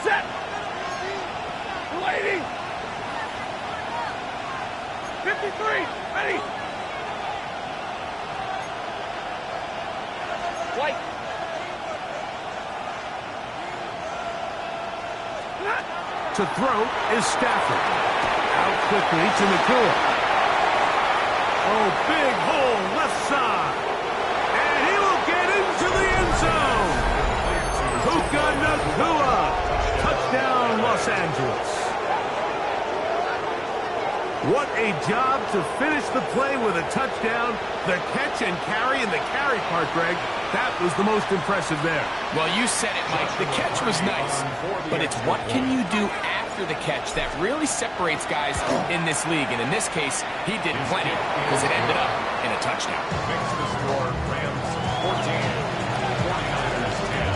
Set! Waiting! 53! Ready! White!
To throw is Stafford. Out quickly to Nakua. Oh, big hole left side. And he will get into the end zone. Puka Nakua. Touchdown, Los Angeles. What a job to finish the play with a touchdown. The catch and carry, and the carry part, Greg, that was the most impressive there.
Well, you said it, Mike. The catch was nice, but it's what can you do after the catch that really separates guys in this league. And in this case, he did plenty because it ended up in a touchdown.
Makes the score Rams 14, 49ers 10.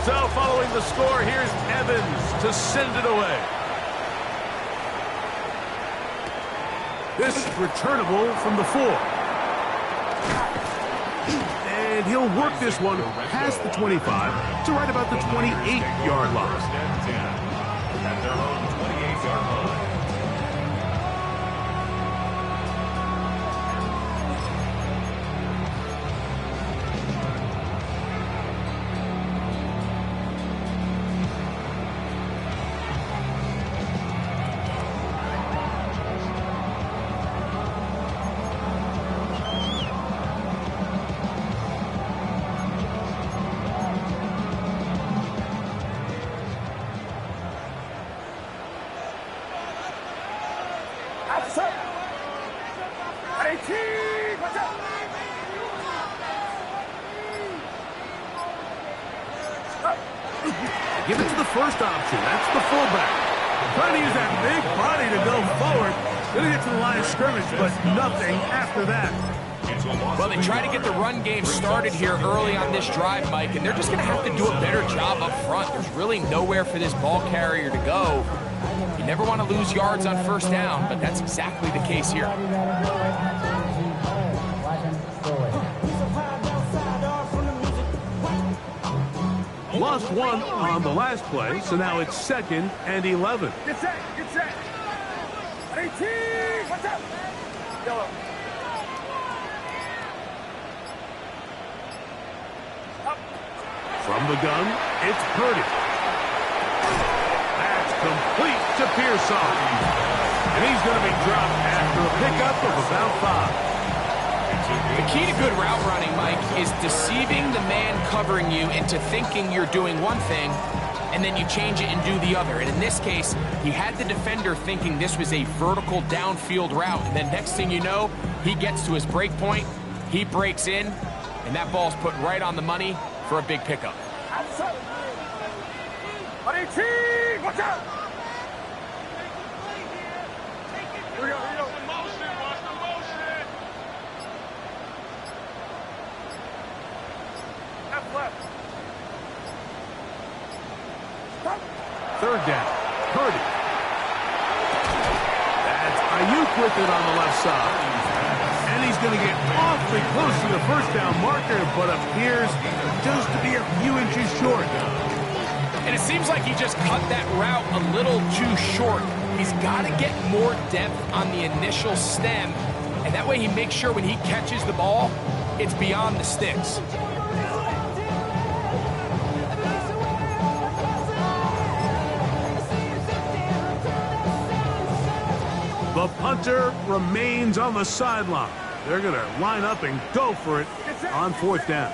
So following the score, here's Evans to send it away. This is returnable from the 4. And he'll work this one past the 25 to right about the 28-yard line.
1st and 10 at their own 28-yard line.
Give it to the first option. That's the fullback. Trying to use that big body to go forward. Going to get to the line of scrimmage, but nothing after that.
Well, they try to get the run game started here early on this drive, Mike, and they're just going to have to do a better job up front. There's really nowhere for this ball carrier to go. You never want to lose yards on 1st down, but that's exactly the case here.
Lost one on the last play, so now it's 2nd and 11.
Get set, get set. 18, what's up? Yellow. Up.
From the gun, it's Purdy. That's complete to Pearsall. And he's going to be dropped after a pickup of about 5.
The key to good route running, Mike, is deceiving the man covering you into thinking you're doing one thing, and then you change it and do the other. And in this case, he had the defender thinking this was a vertical downfield route. And then next thing you know, he gets to his break point, he breaks in, and that ball's put right on the money for a big pickup.
18, watch out! Here we go, here we go. Left.
3rd down. Purdy. That's Ayuk with it on the left side. And he's going to get awfully close to the 1st down marker, but appears just to be a few inches short.
And it seems like he just cut that route a little too short. He's got to get more depth on the initial stem, and that way he makes sure when he catches the ball, it's beyond the sticks.
The punter remains on the sideline. They're going to line up and go for it on 4th down.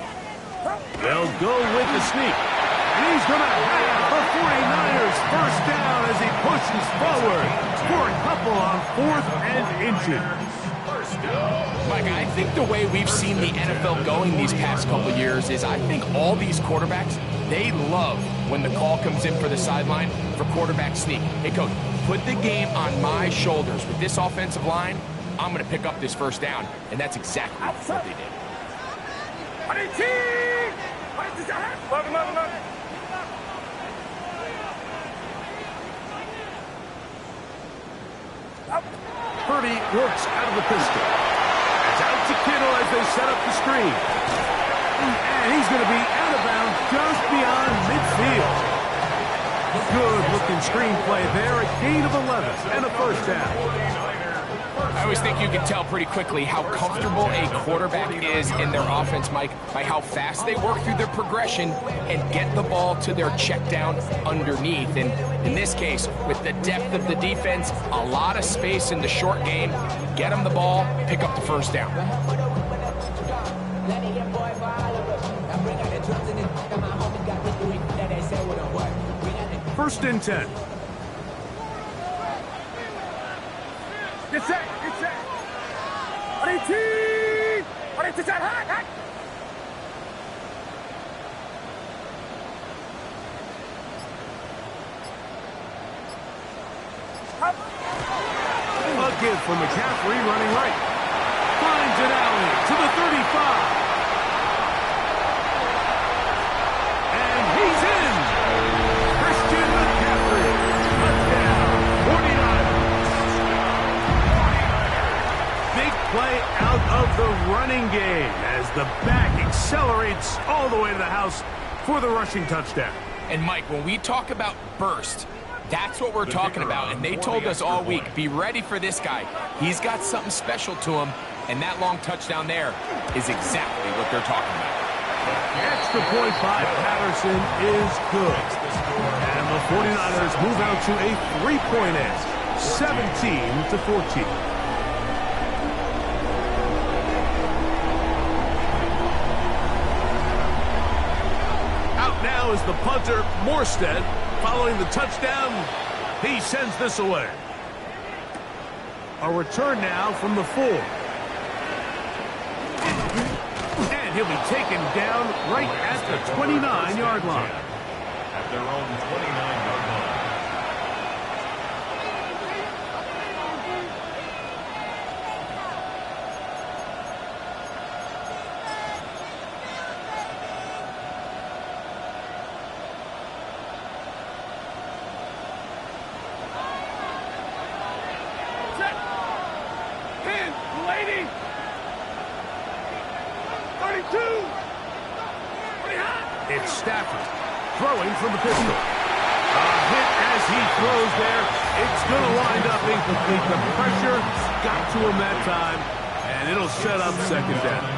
They'll go with the sneak. And he's going to have the 49ers 1st down as he pushes forward for a couple on 4th and inches.
Mike, I think the way we've seen the NFL going these past couple years is I think all these quarterbacks, they love when the call comes in for the sideline for quarterback sneak. Hey, coach, put the game on my shoulders. With this offensive line, I'm going to pick up this 1st down. And that's exactly what they did.
11.
Purdy works out of the pistol. It's out to Kittle as they set up the screen. And he's going to be out of bounds just beyond midfield. Good-looking screenplay there, a gain of 11 and a 1st down.
I always think you can tell pretty quickly how comfortable a quarterback is in their offense, Mike, by how fast they work through their progression and get the ball to their check down underneath. And in this case, with the depth of the defense, a lot of space in the short game, get them the ball, pick up the 1st down.
1st and 10.
Get set, get set. 18, 18, hot.
A give for McCaffrey running right. Finds it alley to the 35. And he's in. Christian McCaffrey. Touchdown. 49ers. Big play out of the running game as the back accelerates all the way to the house for the rushing touchdown.
And Mike, when we talk about burst, that's what we're talking about, and they told us all week, be ready for this guy. He's got something special to him, and that long touchdown there is exactly what they're talking about.
Extra point by Patterson is good. And the 49ers move out to a 3-point edge, 17-14. Out now is the punter, Morstead. Following the touchdown, he sends this away. A return now from the 4. And he'll be taken down right at the 29-yard line.
At their own 29-yard line.
It's Stafford throwing from the pistol. A hit as he throws there. It's going to wind up incomplete. The pressure got to him that time, and it'll set up second down.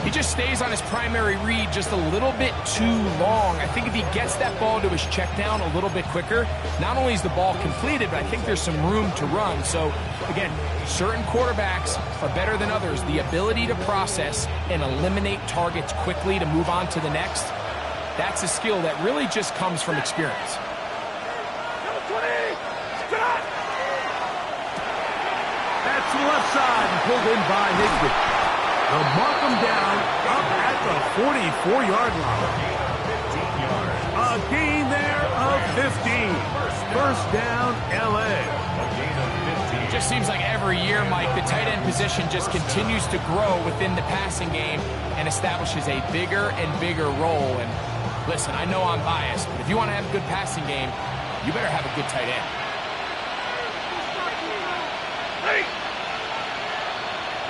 He just stays on his primary read just a little bit too long. I think if he gets that ball to his check down a little bit quicker, not only is the ball completed, but I think there's some room to run. So, again, certain quarterbacks are better than others. The ability to process and eliminate targets quickly to move on to the next, that's a skill that really just comes from experience.
That's the left side and pulled in by Higbee. They'll mark him down up at the 44-yard line. A gain there of 15. First down, L.A.
It just seems like every year, Mike, the tight end position just continues to grow within the passing game and establishes a bigger and bigger role. And listen, I know I'm biased, but if you want to have a good passing game, you better have a good tight end.
Hey!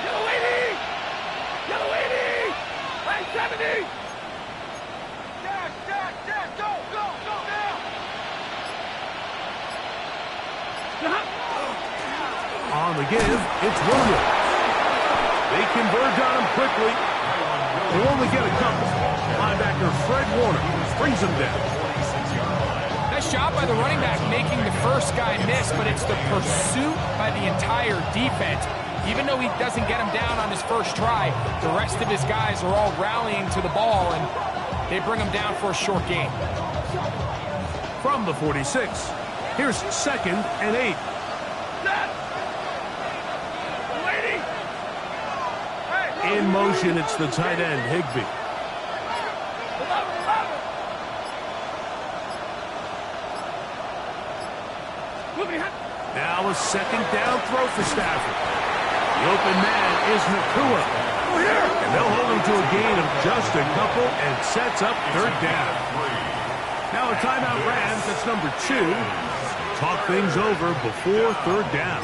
Yellow 80! Yellow 80! Line 70! Dash, dash, dash! Go, go, go, now!
On the give, it's Williams. They converge on him quickly. They'll only get a couple. Linebacker Fred Warner brings him down.
Nice job by the running back making the first guy miss, but it's the pursuit by the entire defense. Even though he doesn't get him down on his first try, the rest of his guys are all rallying to the ball, and they bring him down for a short gain.
From the 46, here's 2nd and 8. In motion, it's the tight end, Higbee. Now a second down throw for Stafford. The open man is Nakua. And they'll hold him to a gain of just a couple and sets up third down. Now a timeout Rams, that's number 2. Talk things over before third down.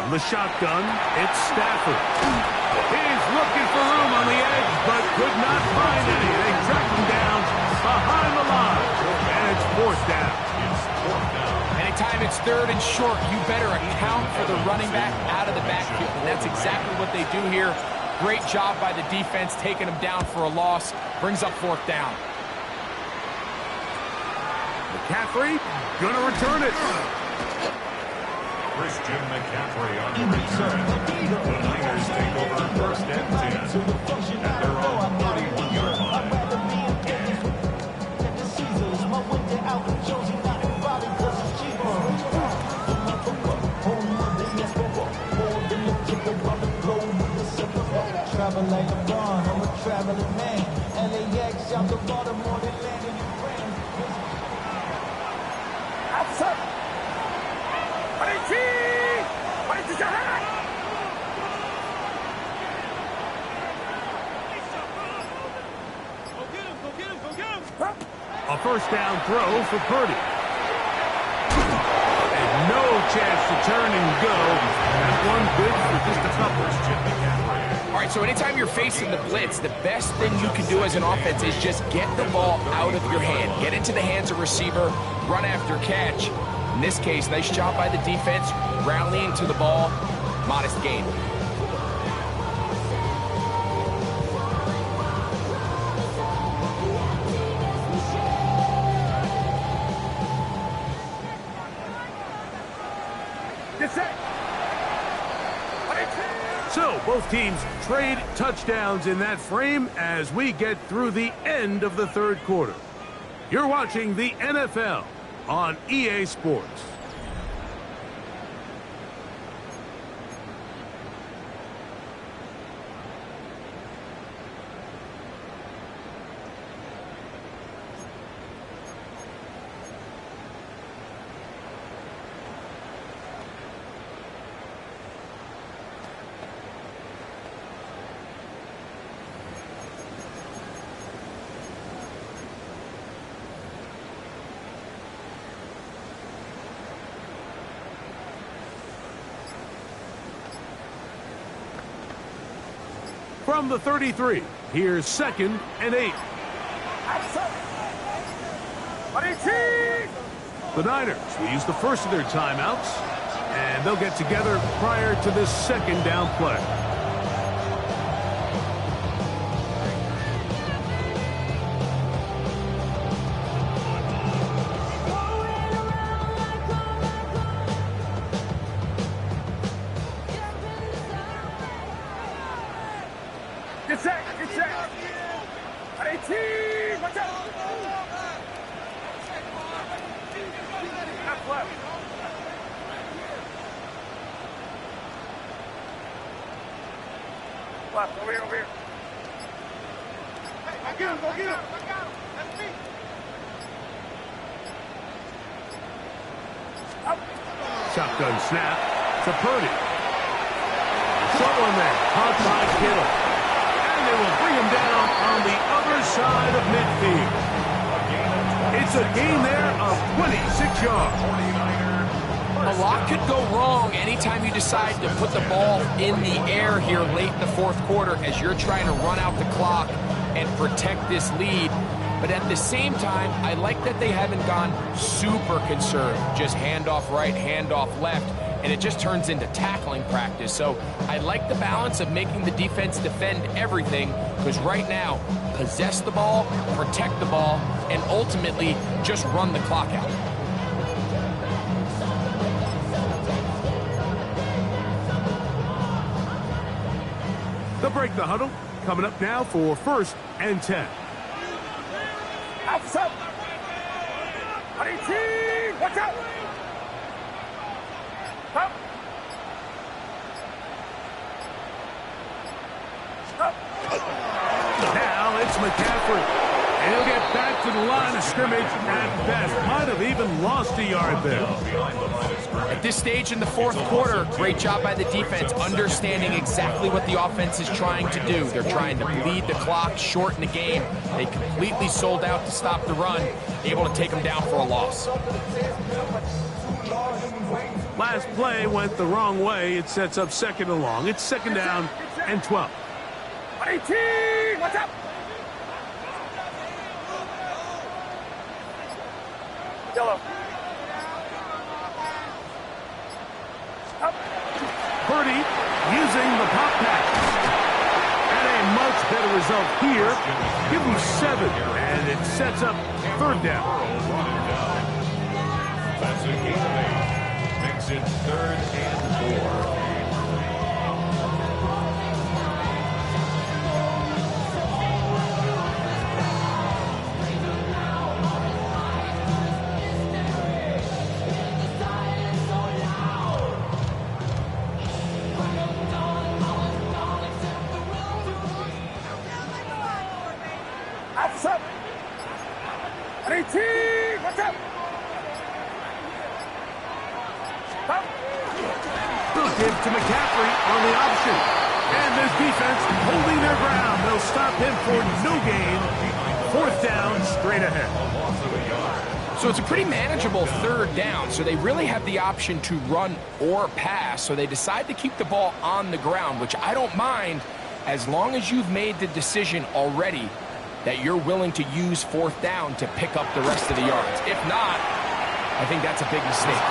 From the shotgun, it's Stafford. He's looking for room on the edge, but could not find any. They track him down behind the line, and it's fourth down.
Anytime it's third and short, you better account for the running back out of the backfield, and that's exactly what they do here. Great job by the defense taking him down for a loss. Brings up fourth down.
McCaffrey gonna return it.
Christian McCaffrey on the return. The Niners take over first and 10 at their own 31-yard line.
Travel like LeBron, I'm a traveling man. LAX out to Baltimore, they landed in France.
Outside! What is he? What is this? Go get him, go get him, go get him!
A first down throw for Purdy. And no chance to turn and go. That one good for just a couple.
All right, so anytime you're facing the blitz, the best thing you can do as an offense is just get the ball out of your hand. Get into the hands of receiver, run after catch. In this case, nice job by the defense, rallying to the ball, modest gain.
So both teams trade touchdowns in that frame as we get through the end of the third quarter. You're watching the NFL on EA Sports. From the 33, here's 2nd and 8. The Niners will use the first of their timeouts, and they'll get together prior to this 2nd down play.
Get set! Get set! 18! Watch out! Left, left. Left, over here, over here. Hey, go get him, go get him! That's me! Up.
Shotgun snap to Purdy. Short one there, caught by Kittle. And they will bring him down on the other side of midfield. It's a gain there of 26 yards.
A lot could go wrong anytime you decide to put the ball in the air here late in the 4th quarter as you're trying to run out the clock and protect this lead. But at the same time, I like that they haven't gone super conserved. Just handoff right, handoff left, and it just turns into tackling practice. So I like the balance of making the defense defend everything, because right now, possess the ball, protect the ball, and ultimately just run the clock out.
They'll break the huddle. Coming up now for 1st and 10.
Outside! 18! Watch out! Up! Up!
Now it's McCaffrey. And he'll get back to the line of scrimmage at best. Might have even lost a yard there.
At this stage in the 4th quarter, great job by the defense, understanding exactly what the offense is trying to do. They're trying to bleed the clock, shorten the game. They completely sold out to stop the run, able to take them down for a loss.
Last play went the wrong way. It sets up 2nd and long. It's 2nd down and 12.
18! Watch out! Yellow. Up.
Purdy using the pop pass. And a much better result here. Give him 7, and it sets up 3rd down.
That's a gain of 8. Makes it 3rd and 4.
Outside! 18! Watch out! Up.
Good give to McCaffrey on the option. And this defense holding their ground. They'll stop him for no gain. 4th down, straight ahead.
So it's a pretty manageable 3rd down, so they really have the option to run or pass, so they decide to keep the ball on the ground, which I don't mind as long as you've made the decision already that you're willing to use 4th down to pick up the rest of the yards. If not, I think that's a big mistake.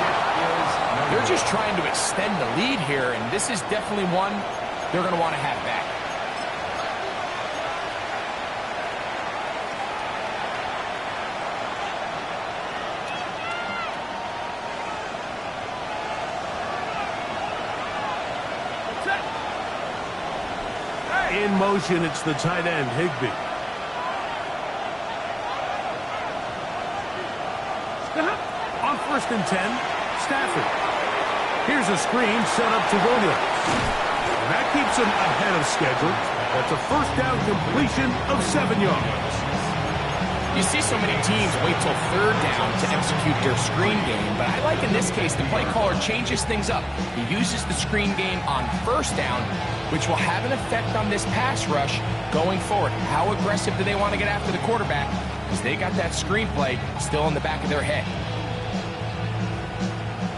They're just trying to extend the lead here, and this is definitely one they're going to want to have back.
In motion, it's the tight end, Higbee. On 1st and 10, Stafford. Here's a screen set up to Williams. And that keeps him ahead of schedule. That's a 1st down completion of 7 yards.
You see so many teams wait till 3rd down to execute their screen game, but I like in this case the play caller changes things up. He uses the screen game on 1st down, which will have an effect on this pass rush going forward. How aggressive do they want to get after the quarterback? Because they got that screen play still in the back of their head.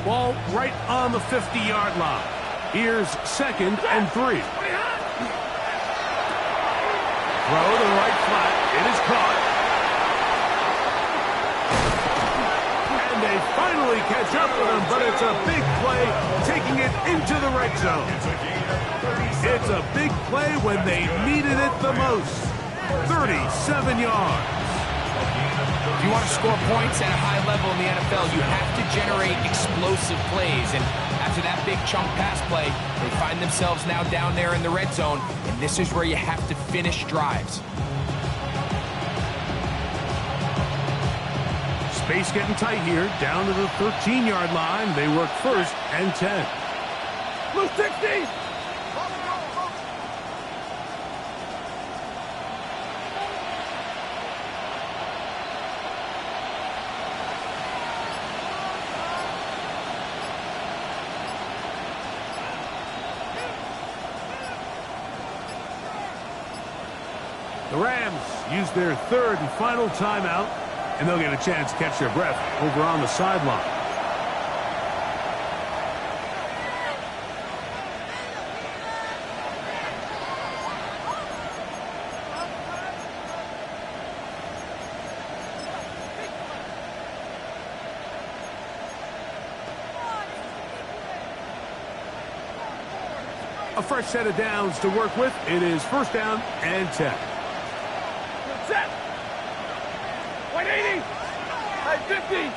Ball right on the 50-yard line. Here's 2nd and 3. Throw to the right flat. It is caught. And they finally catch up with him, but it's a big play, taking it into the red zone. It's a big play when they needed it the most. 37 yards.
If you want to score points at a high level in the NFL, you have to generate explosive plays. And after that big chunk pass play, they find themselves now down there in the red zone. And this is where you have to finish drives.
Space getting tight here, down to the 13-yard line. They work first and 10.
Blue 60!
The Rams use their third and final timeout, and they'll get a chance to catch their breath over on the sideline. A fresh set of downs to work with. It is first down and 10.
Set! 180! 50!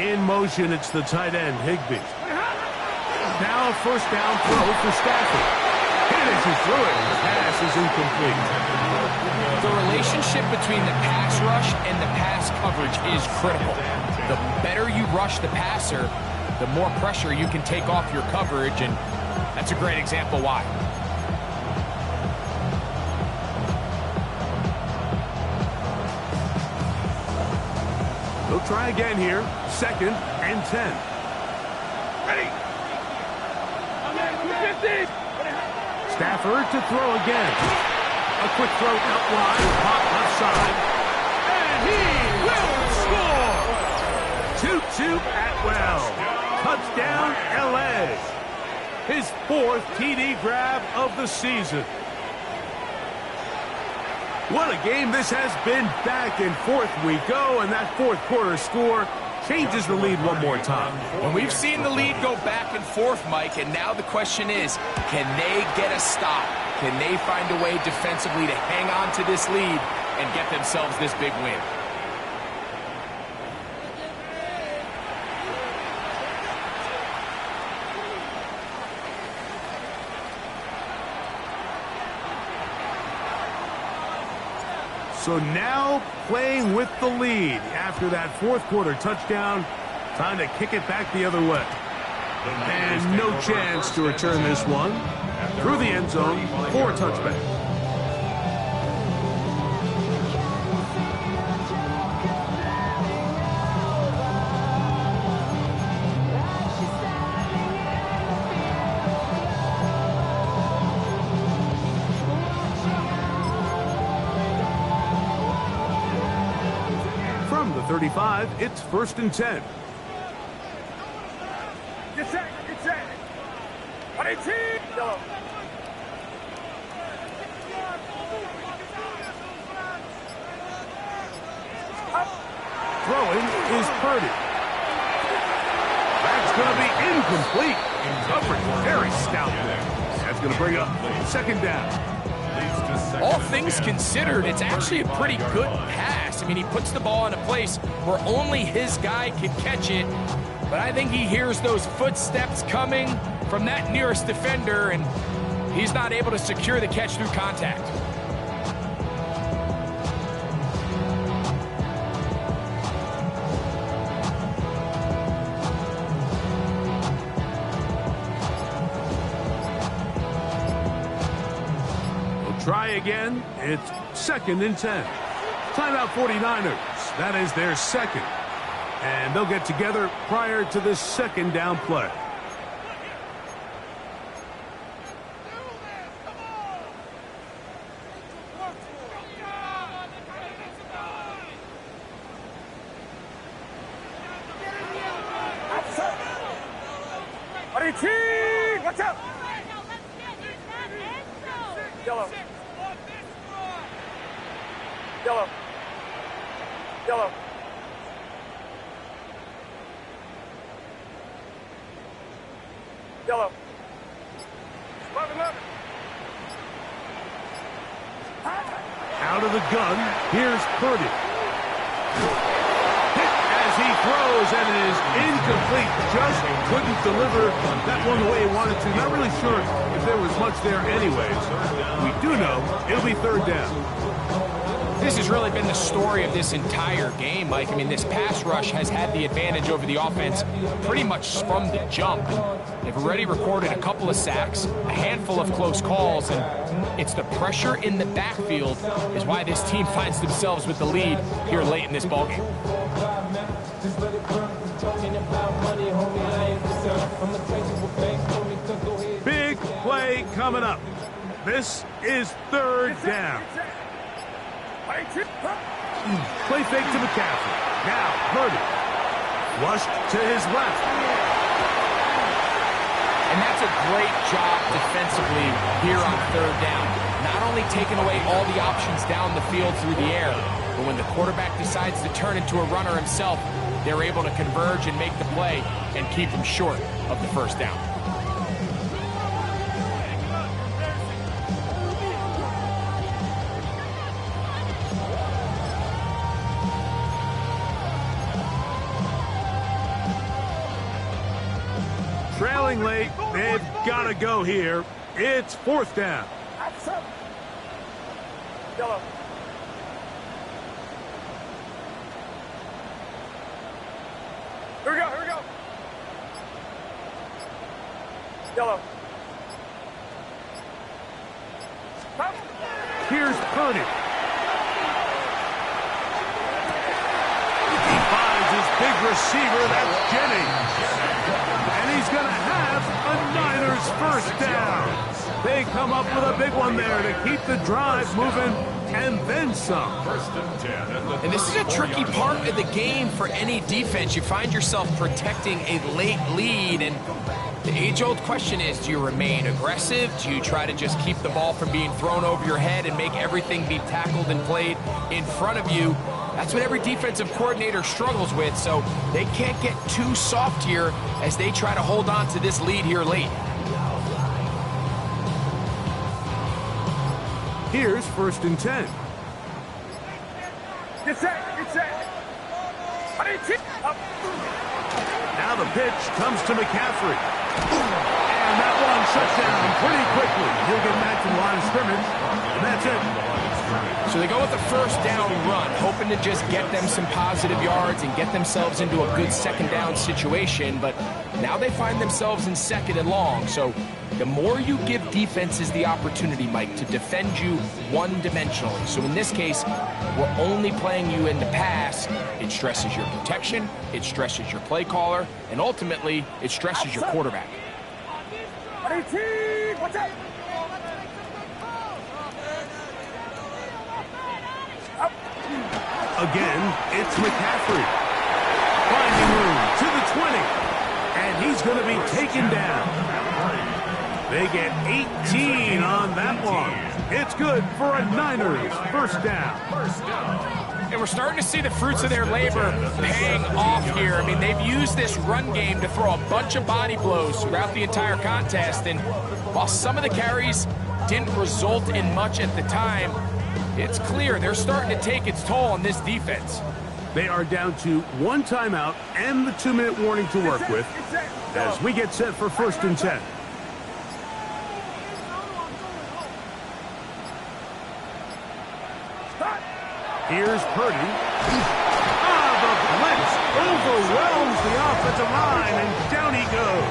In motion, it's the tight end, Higbee. Now a first down throw for Stafford. Finishes through it. The pass is incomplete.
The relationship between the pass rush and the pass coverage is critical. The better you rush the passer, the more pressure you can take off your coverage, and that's a great example why.
They'll try again here. Second and 10.
Ready! 250!
Stafford to throw again. A quick throw out wide, hot left side. And he will score! 2-2 Atwell. Touchdown, LA. His fourth TD grab of the season. What a game this has been. Back and forth we go, and that fourth quarter score changes the lead one more time.
And we've seen the lead go back and forth, Mike, and now the question is, can they get a stop? Can they find a way defensively to hang on to this lead and get themselves this big win?
So now playing with the lead after that fourth quarter touchdown. Time to kick it back the other way. And no chance to return this one through the end zone for a touchback. From the 35, it's first and 10.
Get set! Get set! 118! Go!
Throwing is Purdy. That's going to be incomplete. Coverage very stout there. That's going to bring up second down.
All things considered, it's actually a pretty good pass. I mean, he puts the ball in a place where only his guy can catch it. But I think he hears those footsteps coming from that nearest defender, and he's not able to secure the catch through contact.
Try again. It's second and 10. Timeout 49ers. That is their second. And they'll get together prior to this second down play.
Watch out! Yellow. Yellow. Yellow. Yellow. 11-11.
Out of the gun, here's Purdy. Hit as he throws, and it is incomplete. Just couldn't deliver that one the way he wanted to. Not really sure if there was much there anyways. We do know it'll be third down.
This has really been the story of this entire game, Mike. I mean, this pass rush has had the advantage over the offense pretty much from the jump. They've already recorded a couple of sacks, a handful of close calls, and it's the pressure in the backfield is why this team finds themselves with the lead here late in this ballgame.
Big play coming up. This is third down. Play fake to McCaffrey. Now Purdy. Flushed to his left.
And that's a great job defensively here on third down. Not only taking away all the options down the field through the air, but when the quarterback decides to turn into a runner himself, they're able to converge and make the play and keep him short of the first down.
Trailing late, they've got to go here. It's fourth down.
Yellow. Here we go, here we go. Yellow. Stop.
Here's Purdy. He finds his big receiver, that's Jennings. And he's going to have a Niners first down. They come up with a big one there to keep the drive moving, and then some.
And this is a tricky part of the game for any defense. You find yourself protecting a late lead, and the age-old question is, do you remain aggressive? Do you try to just keep the ball from being thrown over your head and make everything be tackled and played in front of you? That's what every defensive coordinator struggles with, so they can't get too soft here as they try to hold on to this lead here late.
Here's first and 10.
Get set, get set. Up.
Now the pitch comes to McCaffrey. And that one shut down pretty quickly. He'll get back to the line of scrimmage, and that's it.
So they go with the first down run, hoping to just get them some positive yards and get themselves into a good second down situation, but now they find themselves in second and long. So the more you give defenses the opportunity, Mike, to defend you one-dimensionally. So in this case, we're only playing you in the pass. It stresses your protection, it stresses your play caller, and ultimately, it stresses your quarterback.
Watch out.
Again, it's McCaffrey. Finding room to the 20. And he's going to be taken down. They get 18 on that one. It's good for a Niners first down.
And we're starting to see the fruits of their labor paying off here. I mean, they've used this run game to throw a bunch of body blows throughout the entire contest. And while some of the carries didn't result in much at the time, it's clear they're starting to take its toll on this defense.
They are down to one timeout and the 2-minute warning to work with as we get set for first and 10. Here's Purdy. The blitz overwhelms the offensive line, and down he goes.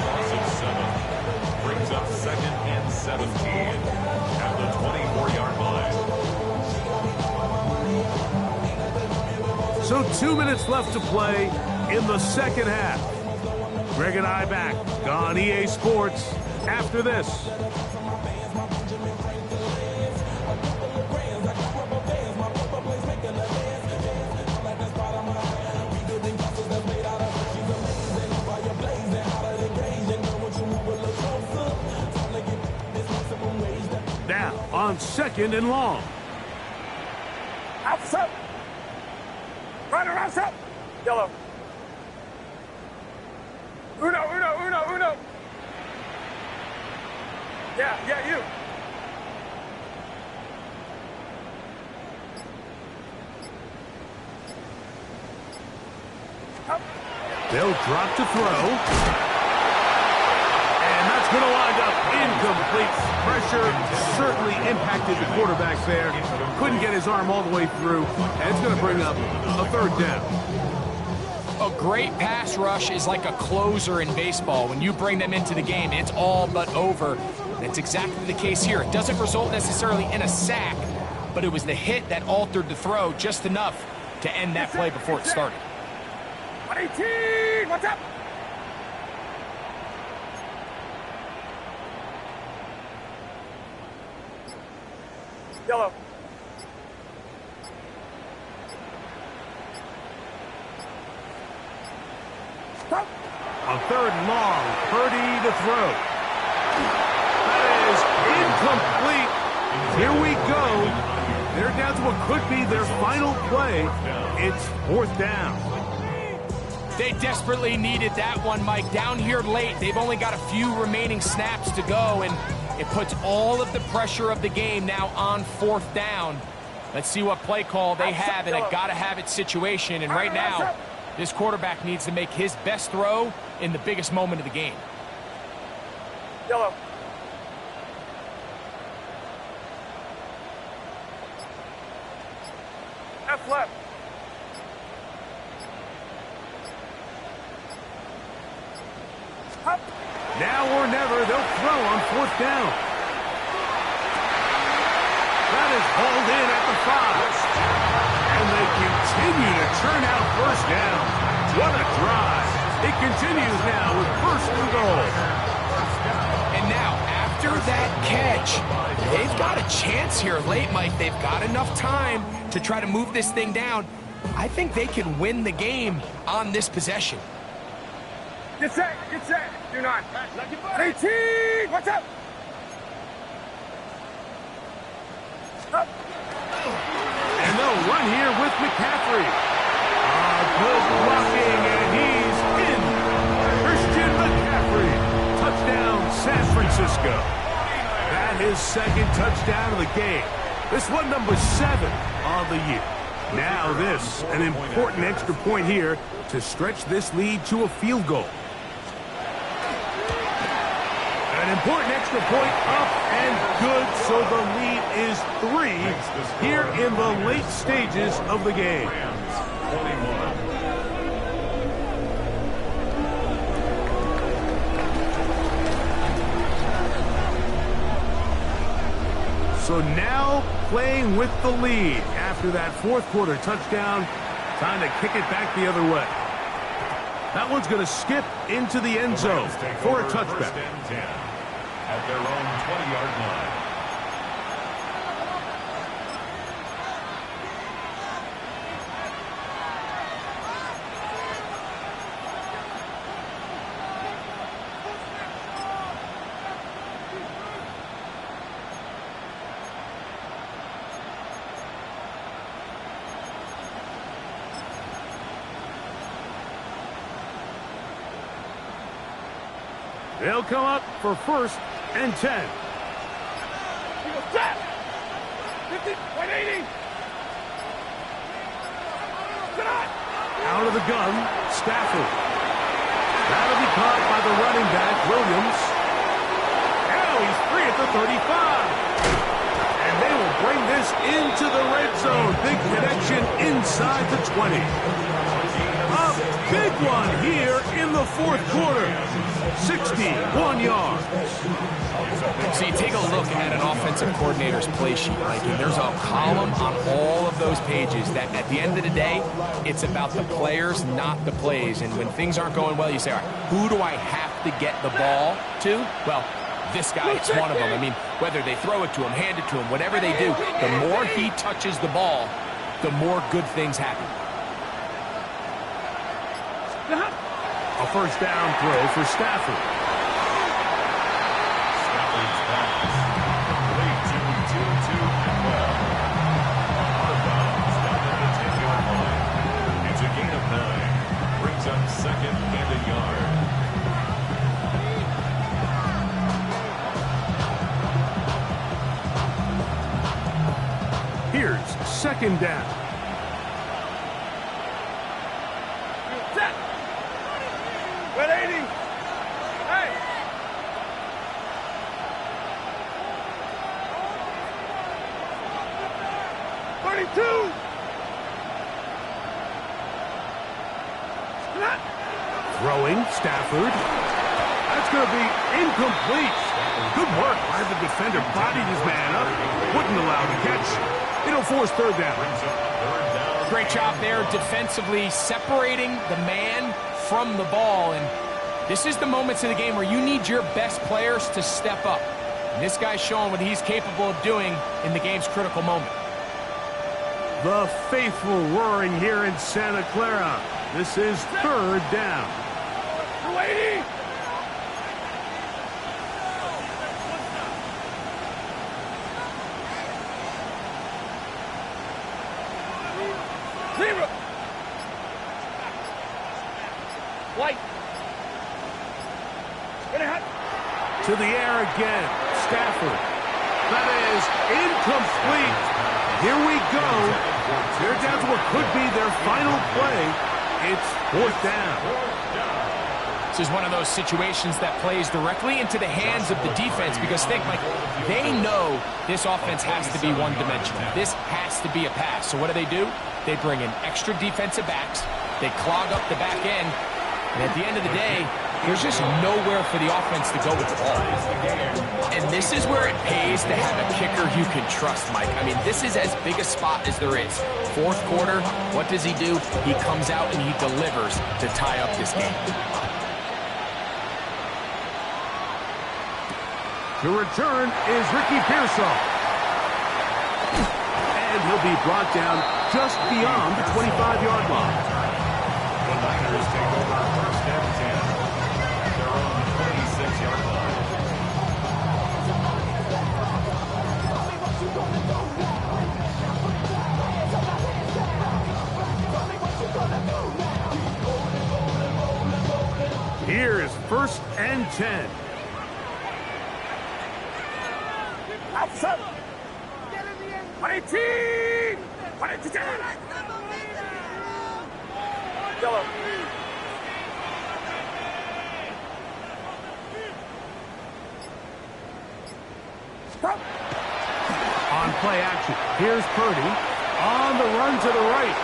Loss of 7 brings up second and 17 at the 24-yard line.
So 2 minutes left to play in the second half. Greg and I back on EA Sports after this. Now, on 2nd and long.
Outside. Right around outside. Yellow. Uno. Yeah, you. Up.
They'll drop to throw. And that's going to wind up incomplete. Pressure certainly impacted the quarterback there. Couldn't get his arm all the way through. And it's going to bring up a 3rd down.
A great pass rush is like a closer in baseball. When you bring them into the game, it's all but over. That's exactly the case here. It doesn't result necessarily in a sack, but it was the hit that altered the throw just enough to end that play before it started.
118, what's up? Yellow. Stop.
On 3rd and long, Purdy to throw. That is incomplete. Here we go. They're down to what could be their final play. It's 4th down.
They desperately needed that one, Mike. Down here late, they've only got a few remaining snaps to go, and it puts all of the pressure of the game now on 4th down. Let's see what play call they have in a gotta-have-it situation. And right now, this quarterback needs to make his best throw in the biggest moment of the game.
Yellow. F left. Up.
Now or never, they'll throw on 4th down. That is hauled in at the 5. And they continue to churn out 1st down. What a drive. It continues now with 1st and goal.
And now, after that catch, they've got a chance here late, Mike. They've got enough time to try to move this thing down. I think they can win the game on this possession.
Get set. Do not. 18, what's up? Up.
And they'll run here with McCaffrey. Good blocking, and he's in. Christian McCaffrey. Touchdown, San Francisco. That is 2nd touchdown of the game. This one number 7 on the year. Now this, an important extra point here to stretch this lead to a field goal. An important extra point up and good, so the lead is 3 here in the late stages of the game.
21.
So now playing with the lead after that 4th quarter touchdown, time to kick it back the other way. That one's going to skip into the end zone for a touchback.
1st and 10 at their own 20-yard line.
They'll come up for 1st and 10.
Set. 50, 180.
Out of the gun, Stafford. That'll be caught by the running back, Williams. Now he's free at the 35. And they will bring this into the red zone. Big connection inside the 20. A big one here in the 4th quarter. 61 yards.
So you take a look at an offensive coordinator's play sheet, like, and there's a column on all of those pages that at the end of the day, it's about the players, not the plays. And when things aren't going well, you say, all right, who do I have to get the ball to? Well, this guy is one of them. I mean, whether they throw it to him, hand it to him, whatever they do, the more he touches the ball, the more good things happen.
A 1st down throw for Stafford.
Stafford's pass. Complete to
second down.
Set. Red 80. Hey.
Throwing, Stafford. That's going to be incomplete. Good work by the defender. Bodied his man up. Wouldn't allow the catch. It'll force third down.
Great job there defensively, separating the man from the ball. And this is the moments of the game where you need your best players to step up. And this guy's showing what he's capable of doing in the game's critical moment.
The faithful roaring here in Santa Clara. This is third down.
280. Zero. White.
To the air again. Stafford. That is incomplete. Here we go. They're down to what could be their final play. It's fourth down.
This is one of those situations that plays directly into the hands of the defense because think, Mike, they know this offense has to be one-dimensional. This has to be a pass. So what do? They bring in extra defensive backs. They clog up the back end. And at the end of the day, there's just nowhere for the offense to go with the ball. And this is where it pays to have a kicker you can trust, Mike. I mean, this is as big a spot as there is. Fourth quarter, what does he do? He comes out and he delivers to tie up this game.
The return is Ricky Pearsall. And he'll be brought down just beyond the 25-yard line.
The Niners take over first and 10 at their own 26-yard line.
Here is first and 10.
Outside. 118. 118. Yellow. Stop.
On play action, here's Purdy. On the run to the right.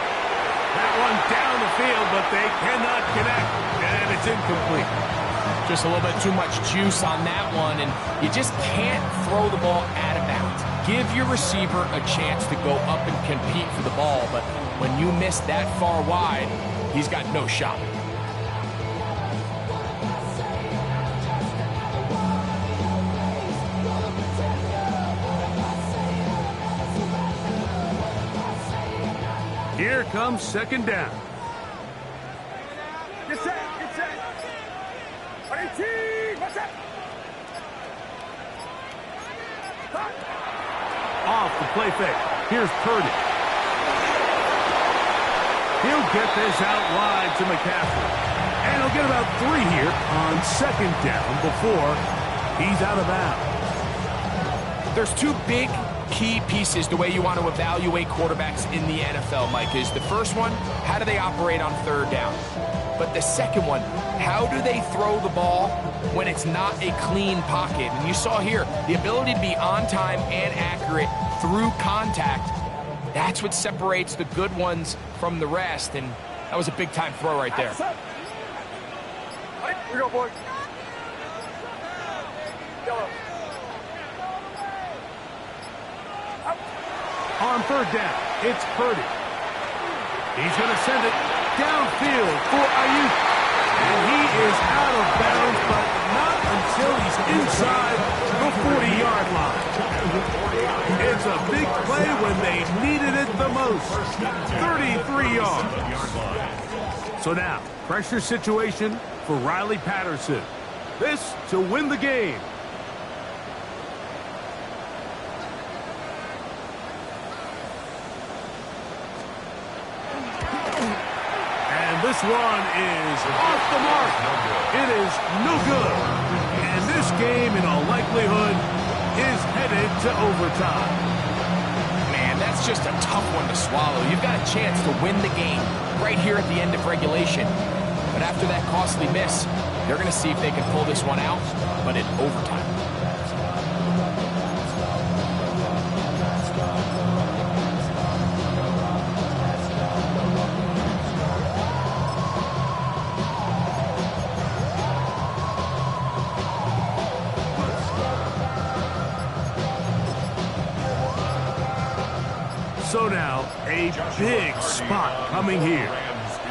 That one down the field, but they cannot connect. And it's incomplete.
Just a little bit too much juice on that one, and you just can't throw the ball out of bounds. Give your receiver a chance to go up and compete for the ball, but when you miss that far wide, he's got no shot.
Here comes second down.
Get set. Get set. 118. What's that?
Off the play fake. Here's Purdy. He'll get this out wide to McCaffrey. And he'll get about 3 here on second down before he's out of bounds.
There's two big key pieces the way you want to evaluate quarterbacks in the NFL, Mike, is the first one, how do they operate on third down? But the second one, how do they throw the ball when it's not a clean pocket? And you saw here, the ability to be on time and accurate through contact, that's what separates the good ones from the rest. And that was a big-time throw right there.
Here we go, boys. Yellow.
On third down, it's Purdy. He's going to send it downfield for Ayuk. And he is out of bounds, but not until he's inside the 40-yard line. It's a big play when they needed it the most. 33 yards. So now, pressure situation for Riley Patterson. This to win the game. This one is off the mark. It is no good. And this game, in all likelihood, is headed to overtime.
Man, that's That's just a tough one to swallow. You've got a chance to win the game right here at the end of regulation. But after that costly miss, they're going to see if they can pull this one out, but in overtime.
So now, a big spot coming here.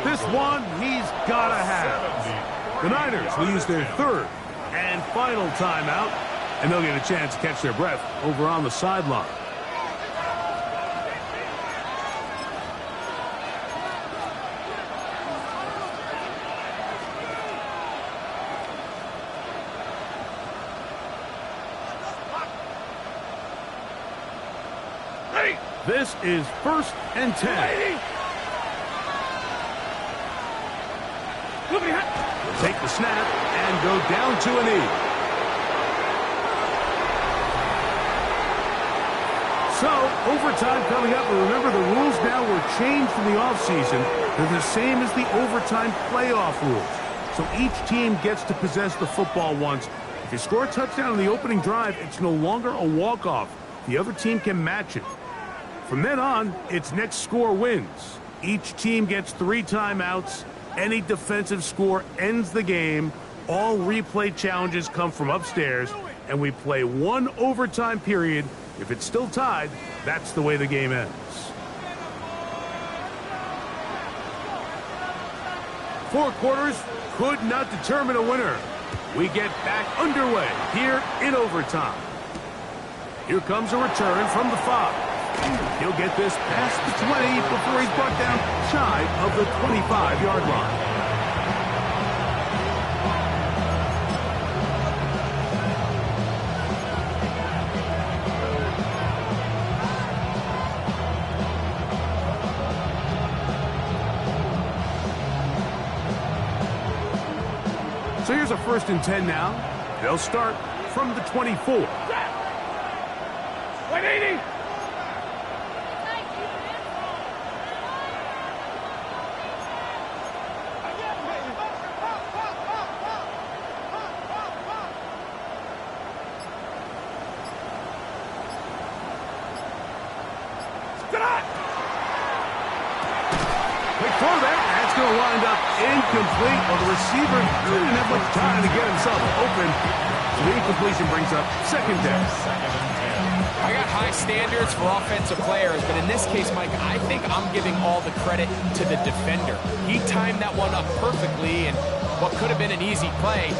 This one he's got to have. The Niners will use their third and final timeout, and they'll get a chance to catch their breath over on the sideline. This is 1st and 10. Take the snap and go down to a knee. So, overtime coming up. And remember, the rules now were changed in the offseason. They're the same as the overtime playoff rules. So each team gets to possess the football once. If you score a touchdown on the opening drive, it's no longer a walk-off. The other team can match it. From then on, it's next score wins. Each team gets 3 timeouts. Any defensive score ends the game. All replay challenges come from upstairs, and we play 1 overtime period. If it's still tied, that's the way the game ends. 4 quarters could not determine a winner. We get back underway here in overtime. Here comes a return from the 5. He'll get this past the 20 before he's brought down shy of the 25-yard line. So here's a 1st and 10 now. They'll start from the 24.
180.
Wind up incomplete. Well, the receiver didn't have much time to get himself open. So the incompletion brings up 2nd down.
I got high standards for offensive players, but in this case, Mike, I think I'm giving all the credit to the defender. He timed that one up perfectly, and what could have been an easy play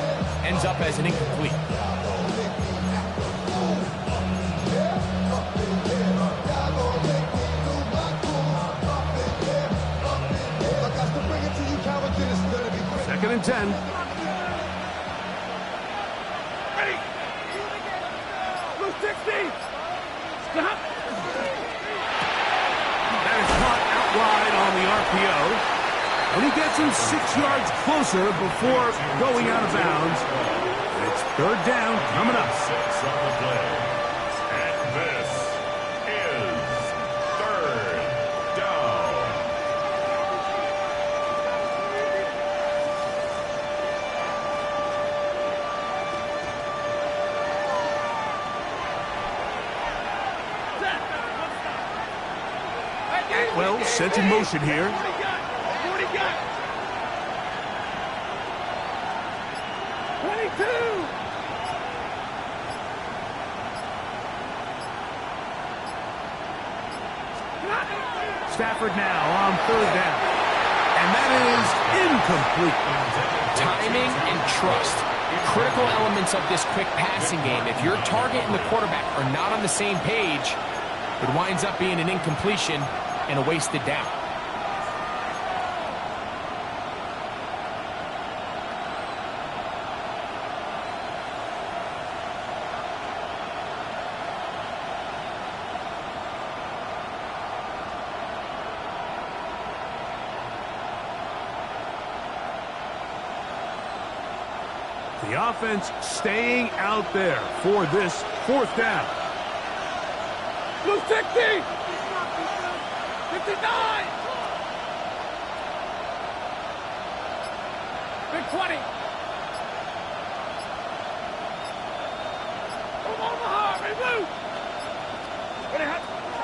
ends up as an incomplete.
Second and 10.
Ready. Blue 60. Stop.
That is caught out wide on the RPO. And he gets him 6 yards closer before going out of bounds. It's 3rd down coming up.
6 on the play. And this is 3rd down.
Well, set in motion here.
40 got. 22.
Stafford now on 3rd down. And that is incomplete.
Timing and trust. Critical elements of this quick passing game. If your target and the quarterback are not on the same page, it winds up being an incompletion and a wasted down.
The offense staying out there for this 4th down.
Blue 60. 59! Big 20! Omaha, remove!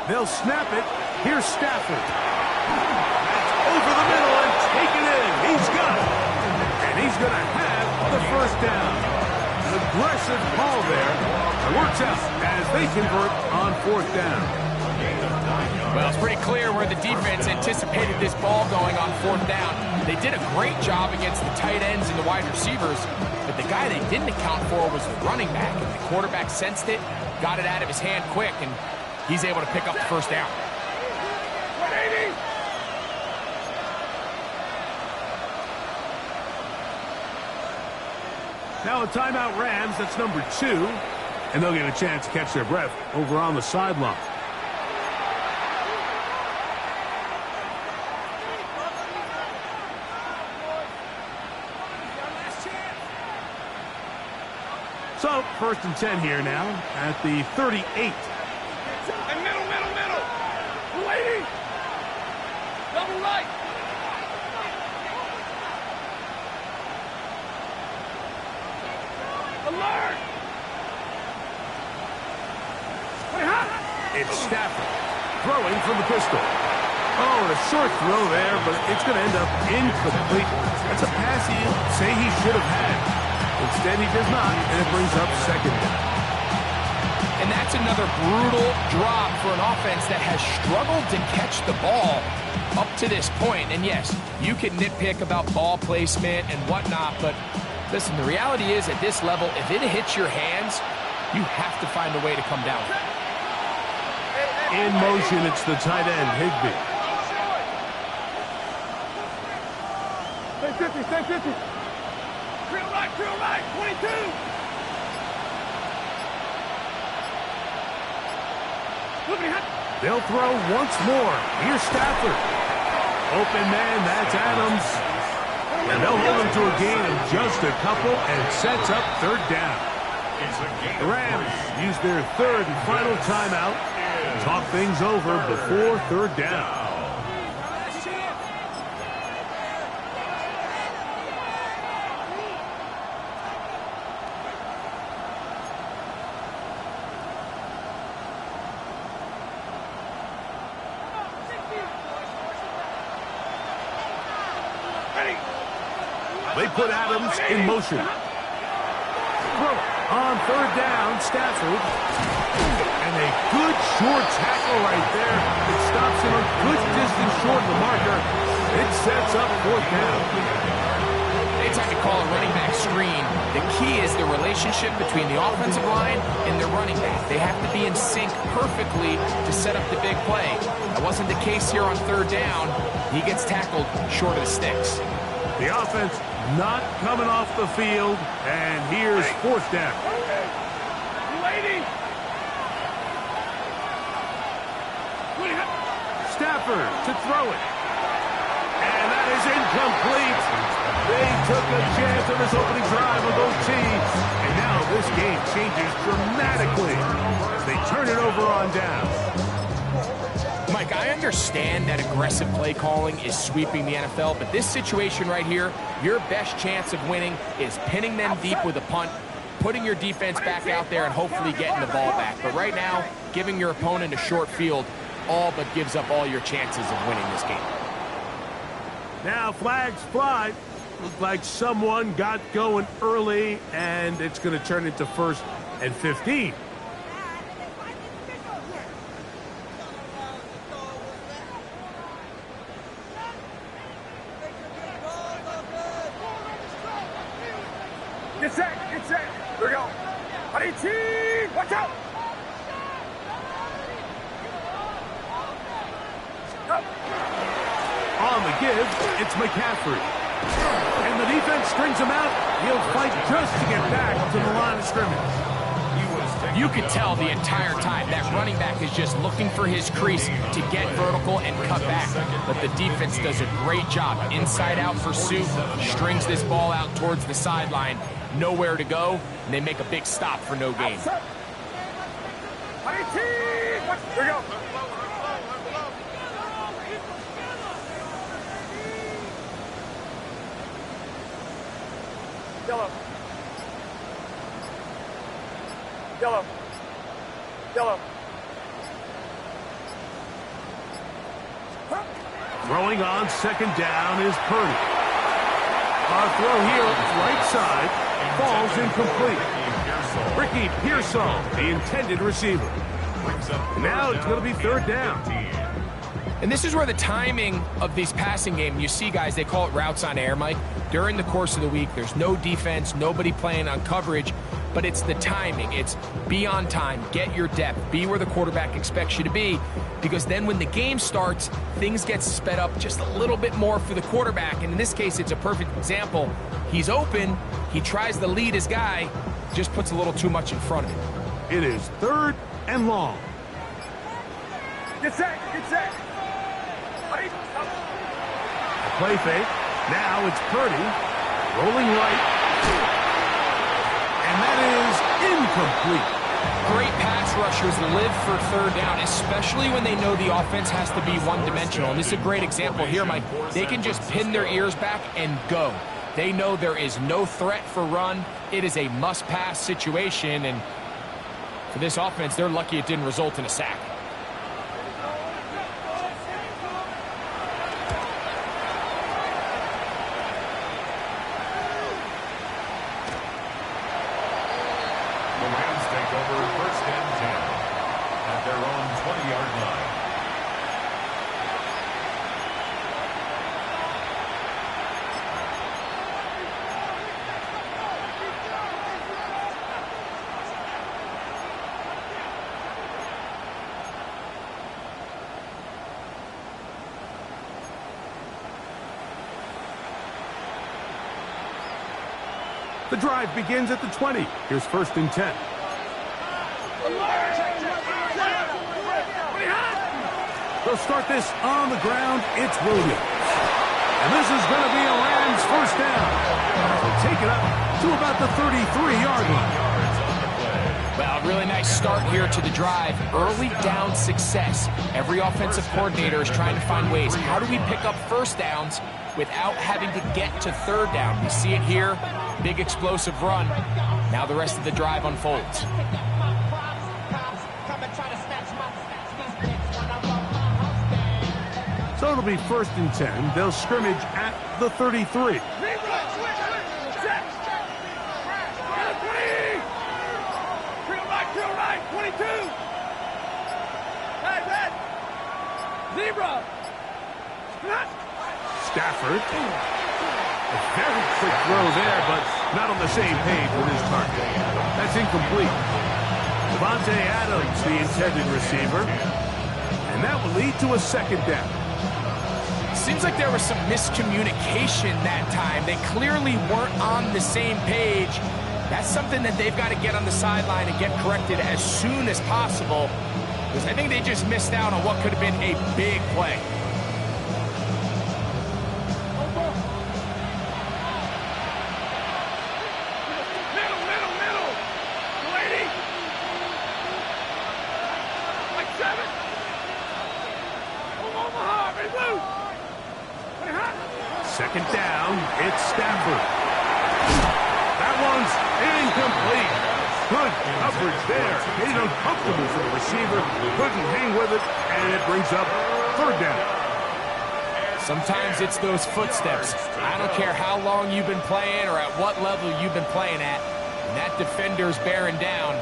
They'll snap it. Here's Stafford. That's over the middle and taken in. He's got it. And he's going to have the first down. An aggressive call there. It works out as they convert on fourth down.
Well, it's pretty clear where the defense anticipated this ball going on fourth down. They did a great job against the tight ends and the wide receivers, but the guy they didn't account for was the running back, and the quarterback sensed it, got it out of his hand quick, and he's able to pick up the first down.
180!
Now a timeout Rams, that's number 2, and they'll get a chance to catch their breath over on the sideline. So, 1st and 10 here now at the 38.
And middle! 280! Double right! Alert!
It's Stafford throwing from the pistol. Oh, and a short throw there, but it's going to end up incomplete. That's a pass he'd say he should have had. Instead, he does not, and it brings up second down.
And that's another brutal drop for an offense that has struggled to catch the ball up to this point. And yes, you can nitpick about ball placement and whatnot, but listen, the reality is at this level, if it hits your hands, you have to find a way to come down.
In motion, it's the tight end, Higbee.
Stay 50! Drill right, 22!
They'll throw once more. Here's Stafford. Open man, that's Adams. And they'll hold him to a gain of just a couple and sets up third down. The Rams use their third and final timeout. Talk things over before third down. They put Adams in motion. On third down, Stafford. And a good short tackle right there. It stops him a good distance short of the marker. It sets up fourth down.
Anytime you call a running back screen, the key is the relationship between the offensive line and the running back. They have to be in sync perfectly to set up the big play. That wasn't the case here on third down. He gets tackled short of the sticks.
The offense not coming off the field, and here's fourth down.
280!
Stafford to throw it. And that is incomplete. They took a chance on this opening drive with OT, and now this game changes dramatically as they turn it over on down.
Mike, I understand that aggressive play calling is sweeping the NFL, but this situation right here, your best chance of winning is pinning them deep with a punt, putting your defense back out there, and hopefully getting the ball back. But right now, giving your opponent a short field all but gives up all your chances of winning this game.
Now flags fly. Looks like someone got going early, and it's going to turn into 1st and 15.
Get set. Here we go. 18! Watch out!
On the give, it's McCaffrey. And the defense strings him out. He'll fight just to get back to the line of scrimmage.
You could tell the entire time that running back is just looking for his crease to get vertical and cut back. But the defense does a great job. Inside-out pursuit, strings this ball out towards the sideline. Nowhere to go, and they make a big stop for no gain.
18! Here we go. Yellow. Yellow.
Throwing on second down is Purdy. Our throw here, right side, falls incomplete. Ricky Pearsall, the intended receiver. Now it's going to be third down.
And this is where the timing of these passing game, you see guys, they call it routes on air, Mike. During the course of the week, there's no defense, nobody playing on coverage, but it's the timing. It's be on time, get your depth, be where the quarterback expects you to be, because then when the game starts, things get sped up just a little bit more for the quarterback. And in this case, it's a perfect example. He's open, he tries to lead his guy, just puts a little too much in front of him.
It is third and long.
Get set. Get set.
A play fake. Now it's Purdy. Rolling right. And that is incomplete.
Great pass rushers live for third down, especially when they know the offense has to be one-dimensional. And this is a great example here, Mike. They can just pin their ears back and go. They know there is no threat for run. It is a must-pass situation, and for this offense, they're lucky it didn't result in a sack.
The Rams take over first and 10 at their own 20-yard line.
The drive begins at the 20. Here's first and 10. They'll start this on the ground. It's Williams. And this is going to be a Rams first down. They'll take it up to about the 33-yard line.
Well, really nice start here to the drive. Early down success. Every offensive coordinator is trying to find ways. How do we pick up first downs without having to get to third down? We see it here. Big explosive run. Now the rest of the drive unfolds.
So it'll be first and 10. They'll scrimmage at the 33.
Drill right, 22. Red. Zebra.
Stafford. A very quick throw there, but not on the same page with his target. That's incomplete. Devontae Adams, the intended receiver. And that will lead to a second down.
Seems like there was some miscommunication that time. They clearly weren't on the same page. That's something that they've got to get on the sideline and get corrected as soon as possible, because I think they just missed out on what could have been a big play.
Middle. Lady. Like 7. Omaha, ready, blue.
Second down, it's Stafford. That one's incomplete. Good coverage there. Made it uncomfortable for the receiver. Couldn't hang with it, and it brings up third down.
Sometimes it's those footsteps. I don't care how long you've been playing or at what level you've been playing at. When that defender's bearing down,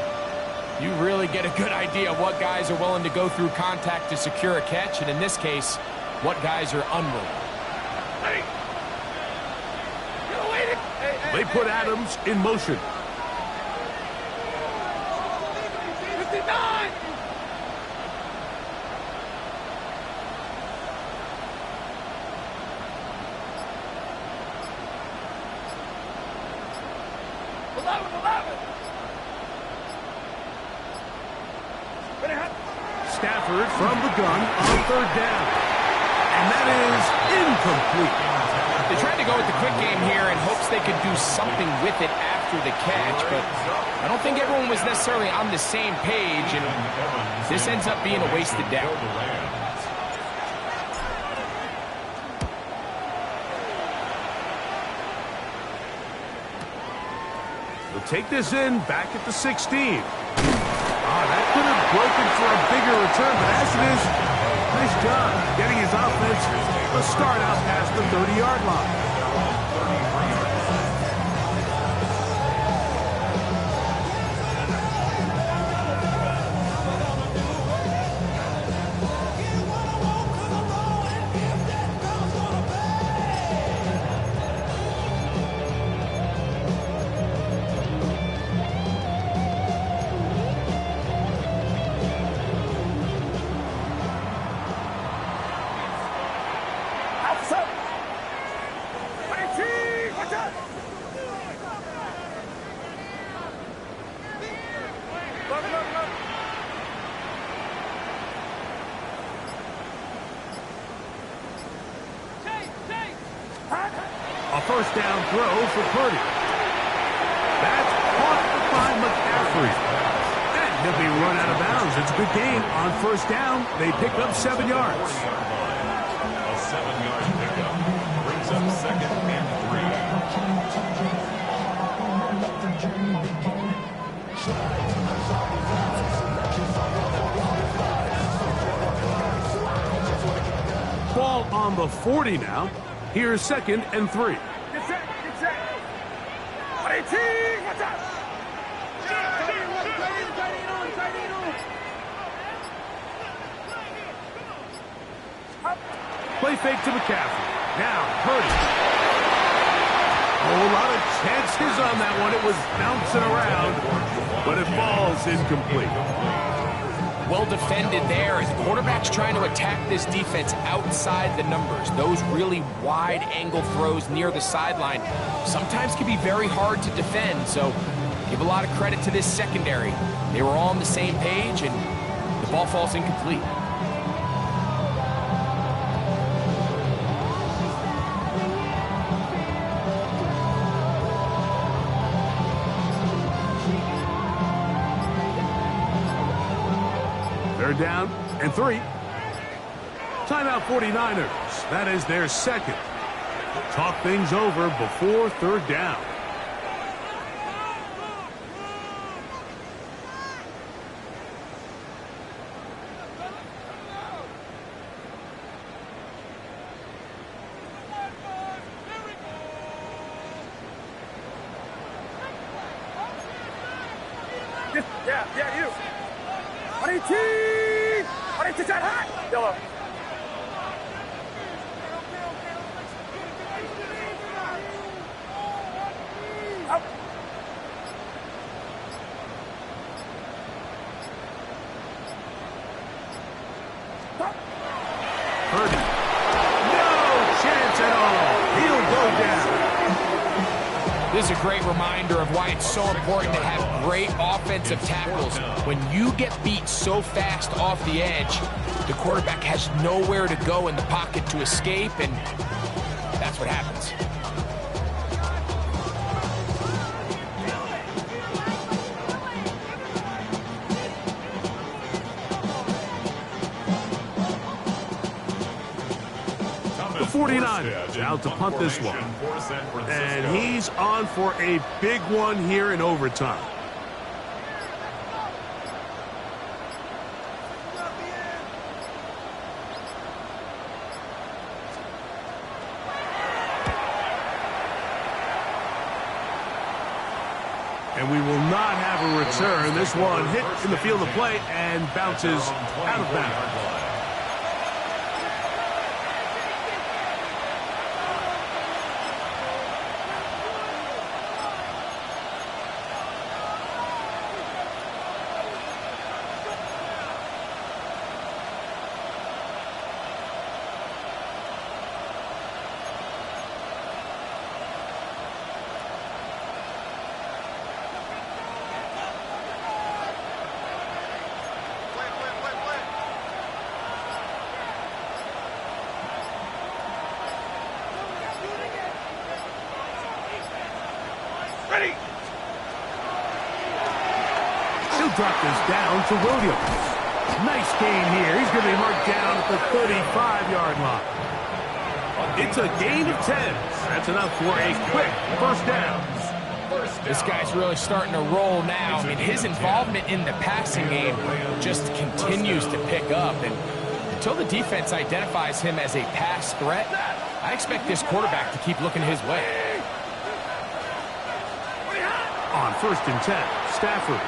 you really get a good idea of what guys are willing to go through contact to secure a catch, and in this case, what guys are unwilling.
They put Adams in motion.
59.
Stafford from the gun on third down. And that is incomplete.
They tried to go with the quick game here in hopes they could do something with it after the catch, but I don't think everyone was necessarily on the same page, and this ends up being a wasted down.
They'll take this in back at the 16. bigger return, but as it is, nice job getting his offense a start out past the 30-yard line. A first down throw for Purdy. That's caught by McCaffrey. And he'll be run out of bounds. It's a good game on first down. They pick up 7 yards.
A 7-yard pickup brings up second and
3. Ball on the 40 now. Here's second and 3.
Get set, get set. 18, watch out.
Play fake to McCaffrey. Now, Purdy. A whole lot of chances on that one. It was bouncing around, but it falls incomplete.
Well defended there, as the quarterback's trying to attack this defense outside the numbers. Those really wide angle throws near the sideline sometimes can be very hard to defend, so give a lot of credit to this secondary. They were all on the same page, and the ball falls incomplete.
Third down and 3. Timeout 49ers. That is their second. Talk things over before third down.
Yeah, you. 22! 22 shot hot! Yellow. Up.
Purdy. No chance at all. He'll go down.
This is a great reminder of why it's so important to have great offensive tackles. When you get beat so fast off the edge, the quarterback has nowhere to go in the pocket to escape, and that's what happens.
The 49ers out to punt this one. And he's on for a big one here in overtime. And we will not have a return. This one hit in the field of play and bounces out of bounds.
Ready!
He'll drop this down to Williams. Nice gain here. He's going to be marked down at the 35-yard line. It's a gain of 10. That's enough for a quick first down.
First
This guy's really starting to roll now. I mean, his involvement in the passing game just continues to pick up. And until the defense identifies him as a pass threat, I expect this quarterback to keep looking his way.
On 1st and 10, Stafford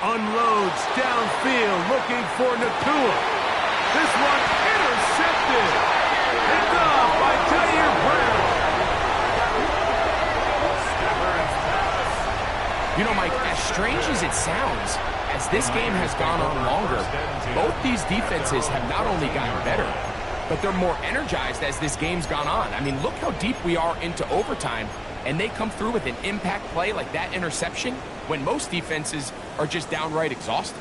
unloads downfield, looking for Nakua. This one intercepted. Picked off by Jair Brown.
You know, Mike, as strange as it sounds, as this game has gone on longer, both these defenses have not only gotten better, but they're more energized as this game's gone on. I mean, look how deep we are into overtime, and they come through with an impact play like that interception when most defenses are just downright exhausted.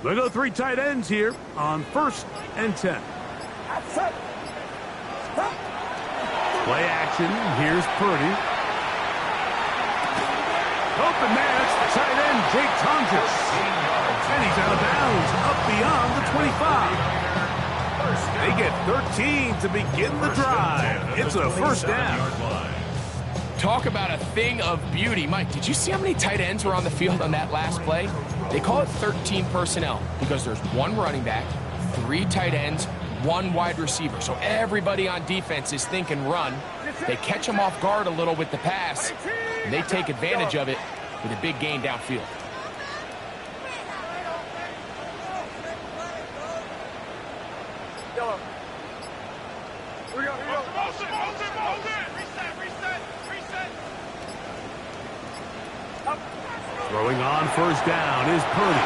They go 3 tight ends here on 1st and 10. Play action. Here's Purdy. Open man. It's the tight end, Jake Tonjes. And he's out of bounds, up beyond the 25. They get 13 to begin the drive. It's a 1st down.
Talk about a thing of beauty. Mike, did you see how many tight ends were on the field on that last play? They call it 13 personnel because there's 1 running back, 3 tight ends, 1 wide receiver. So everybody on defense is thinking run. They catch them off guard a little with the pass, and they take advantage of it with a big gain downfield.
Throwing on 1st down is Purdy.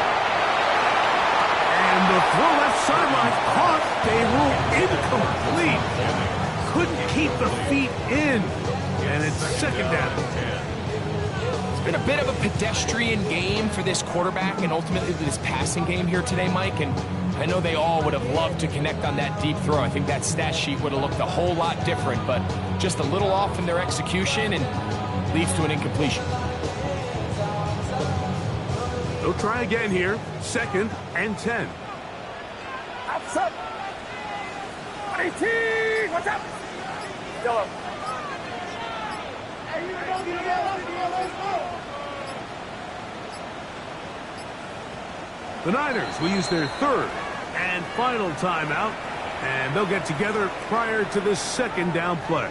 And the throw left sideline caught. They rule incomplete. Couldn't keep the feet in. And it's 2nd down.
It's been a bit of a pedestrian game for this quarterback and ultimately this passing game here today, Mike. And I know they all would have loved to connect on that deep throw. I think that stat sheet would have looked a whole lot different, but just a little off in their execution and leads to an incompletion.
They'll try again here. 2nd and 10.
Outside. 18. What's up? Yellow.
The Niners will use their 3rd and final timeout, and they'll get together prior to the 2nd down play.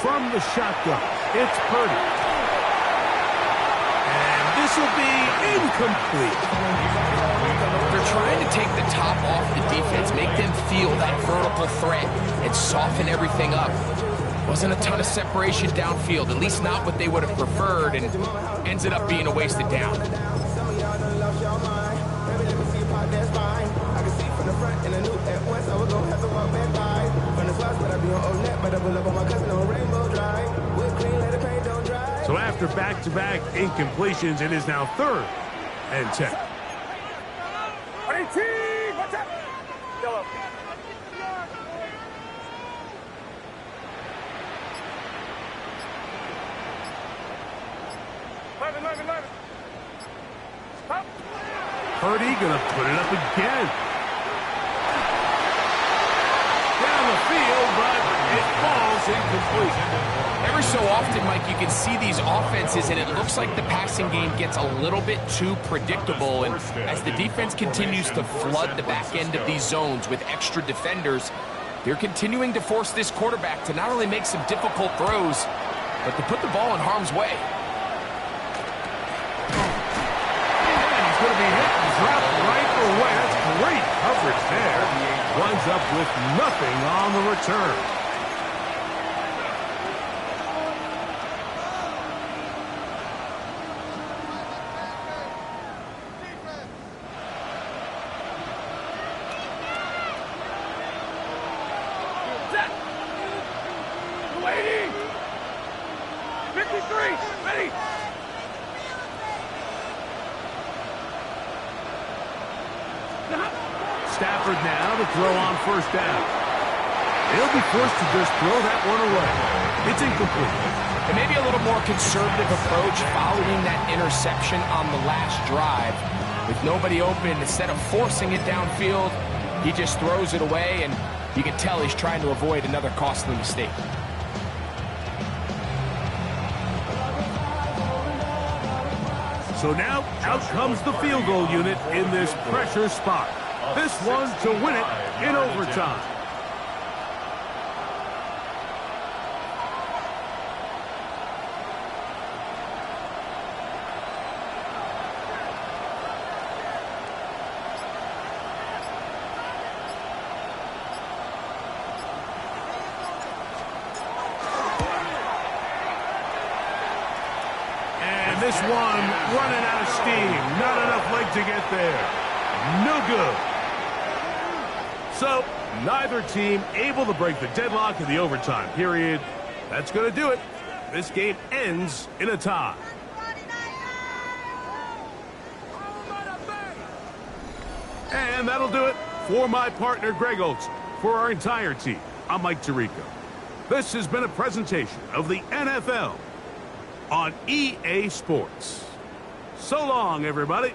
From the shotgun, it's Purdy. And this will be incomplete.
They're trying to take the top off the defense, make them feel that vertical threat, and soften everything up. Wasn't a ton of separation downfield, at least not what they would have preferred, and ends it up being a wasted down.
So after back-to-back incompletions, it is now 3rd and 10.
18. What's up? Yellow.
Purdy gonna put it up again. Down the field, but it falls incomplete.
Every so often, Mike, you can see these offenses, and it looks like the passing game gets a little bit too predictable. And as the defense continues to flood the back end of these zones with extra defenders, they're continuing to force this quarterback to not only make some difficult throws, but to put the ball in harm's way.
away. That's great coverage there. Winds up with nothing on the return.
Set. 280. 53. Ready.
Stafford now to throw on first down. He'll be forced to just throw that one away. It's incomplete.
And maybe a little more conservative approach following that interception on the last drive. With nobody open, instead of forcing it downfield, he just throws it away, and you can tell he's trying to avoid another costly mistake.
So now out comes the field goal unit in this pressure spot. This one to win it in overtime. And this one running out of steam. Not enough leg to get there. No good. So, neither team able to break the deadlock in the overtime period. That's going to do it. This game ends in a tie. And that'll do it for my partner, Greg Olson. For our entire team, I'm Mike Tirico. This has been a presentation of the NFL on EA Sports. So long, everybody.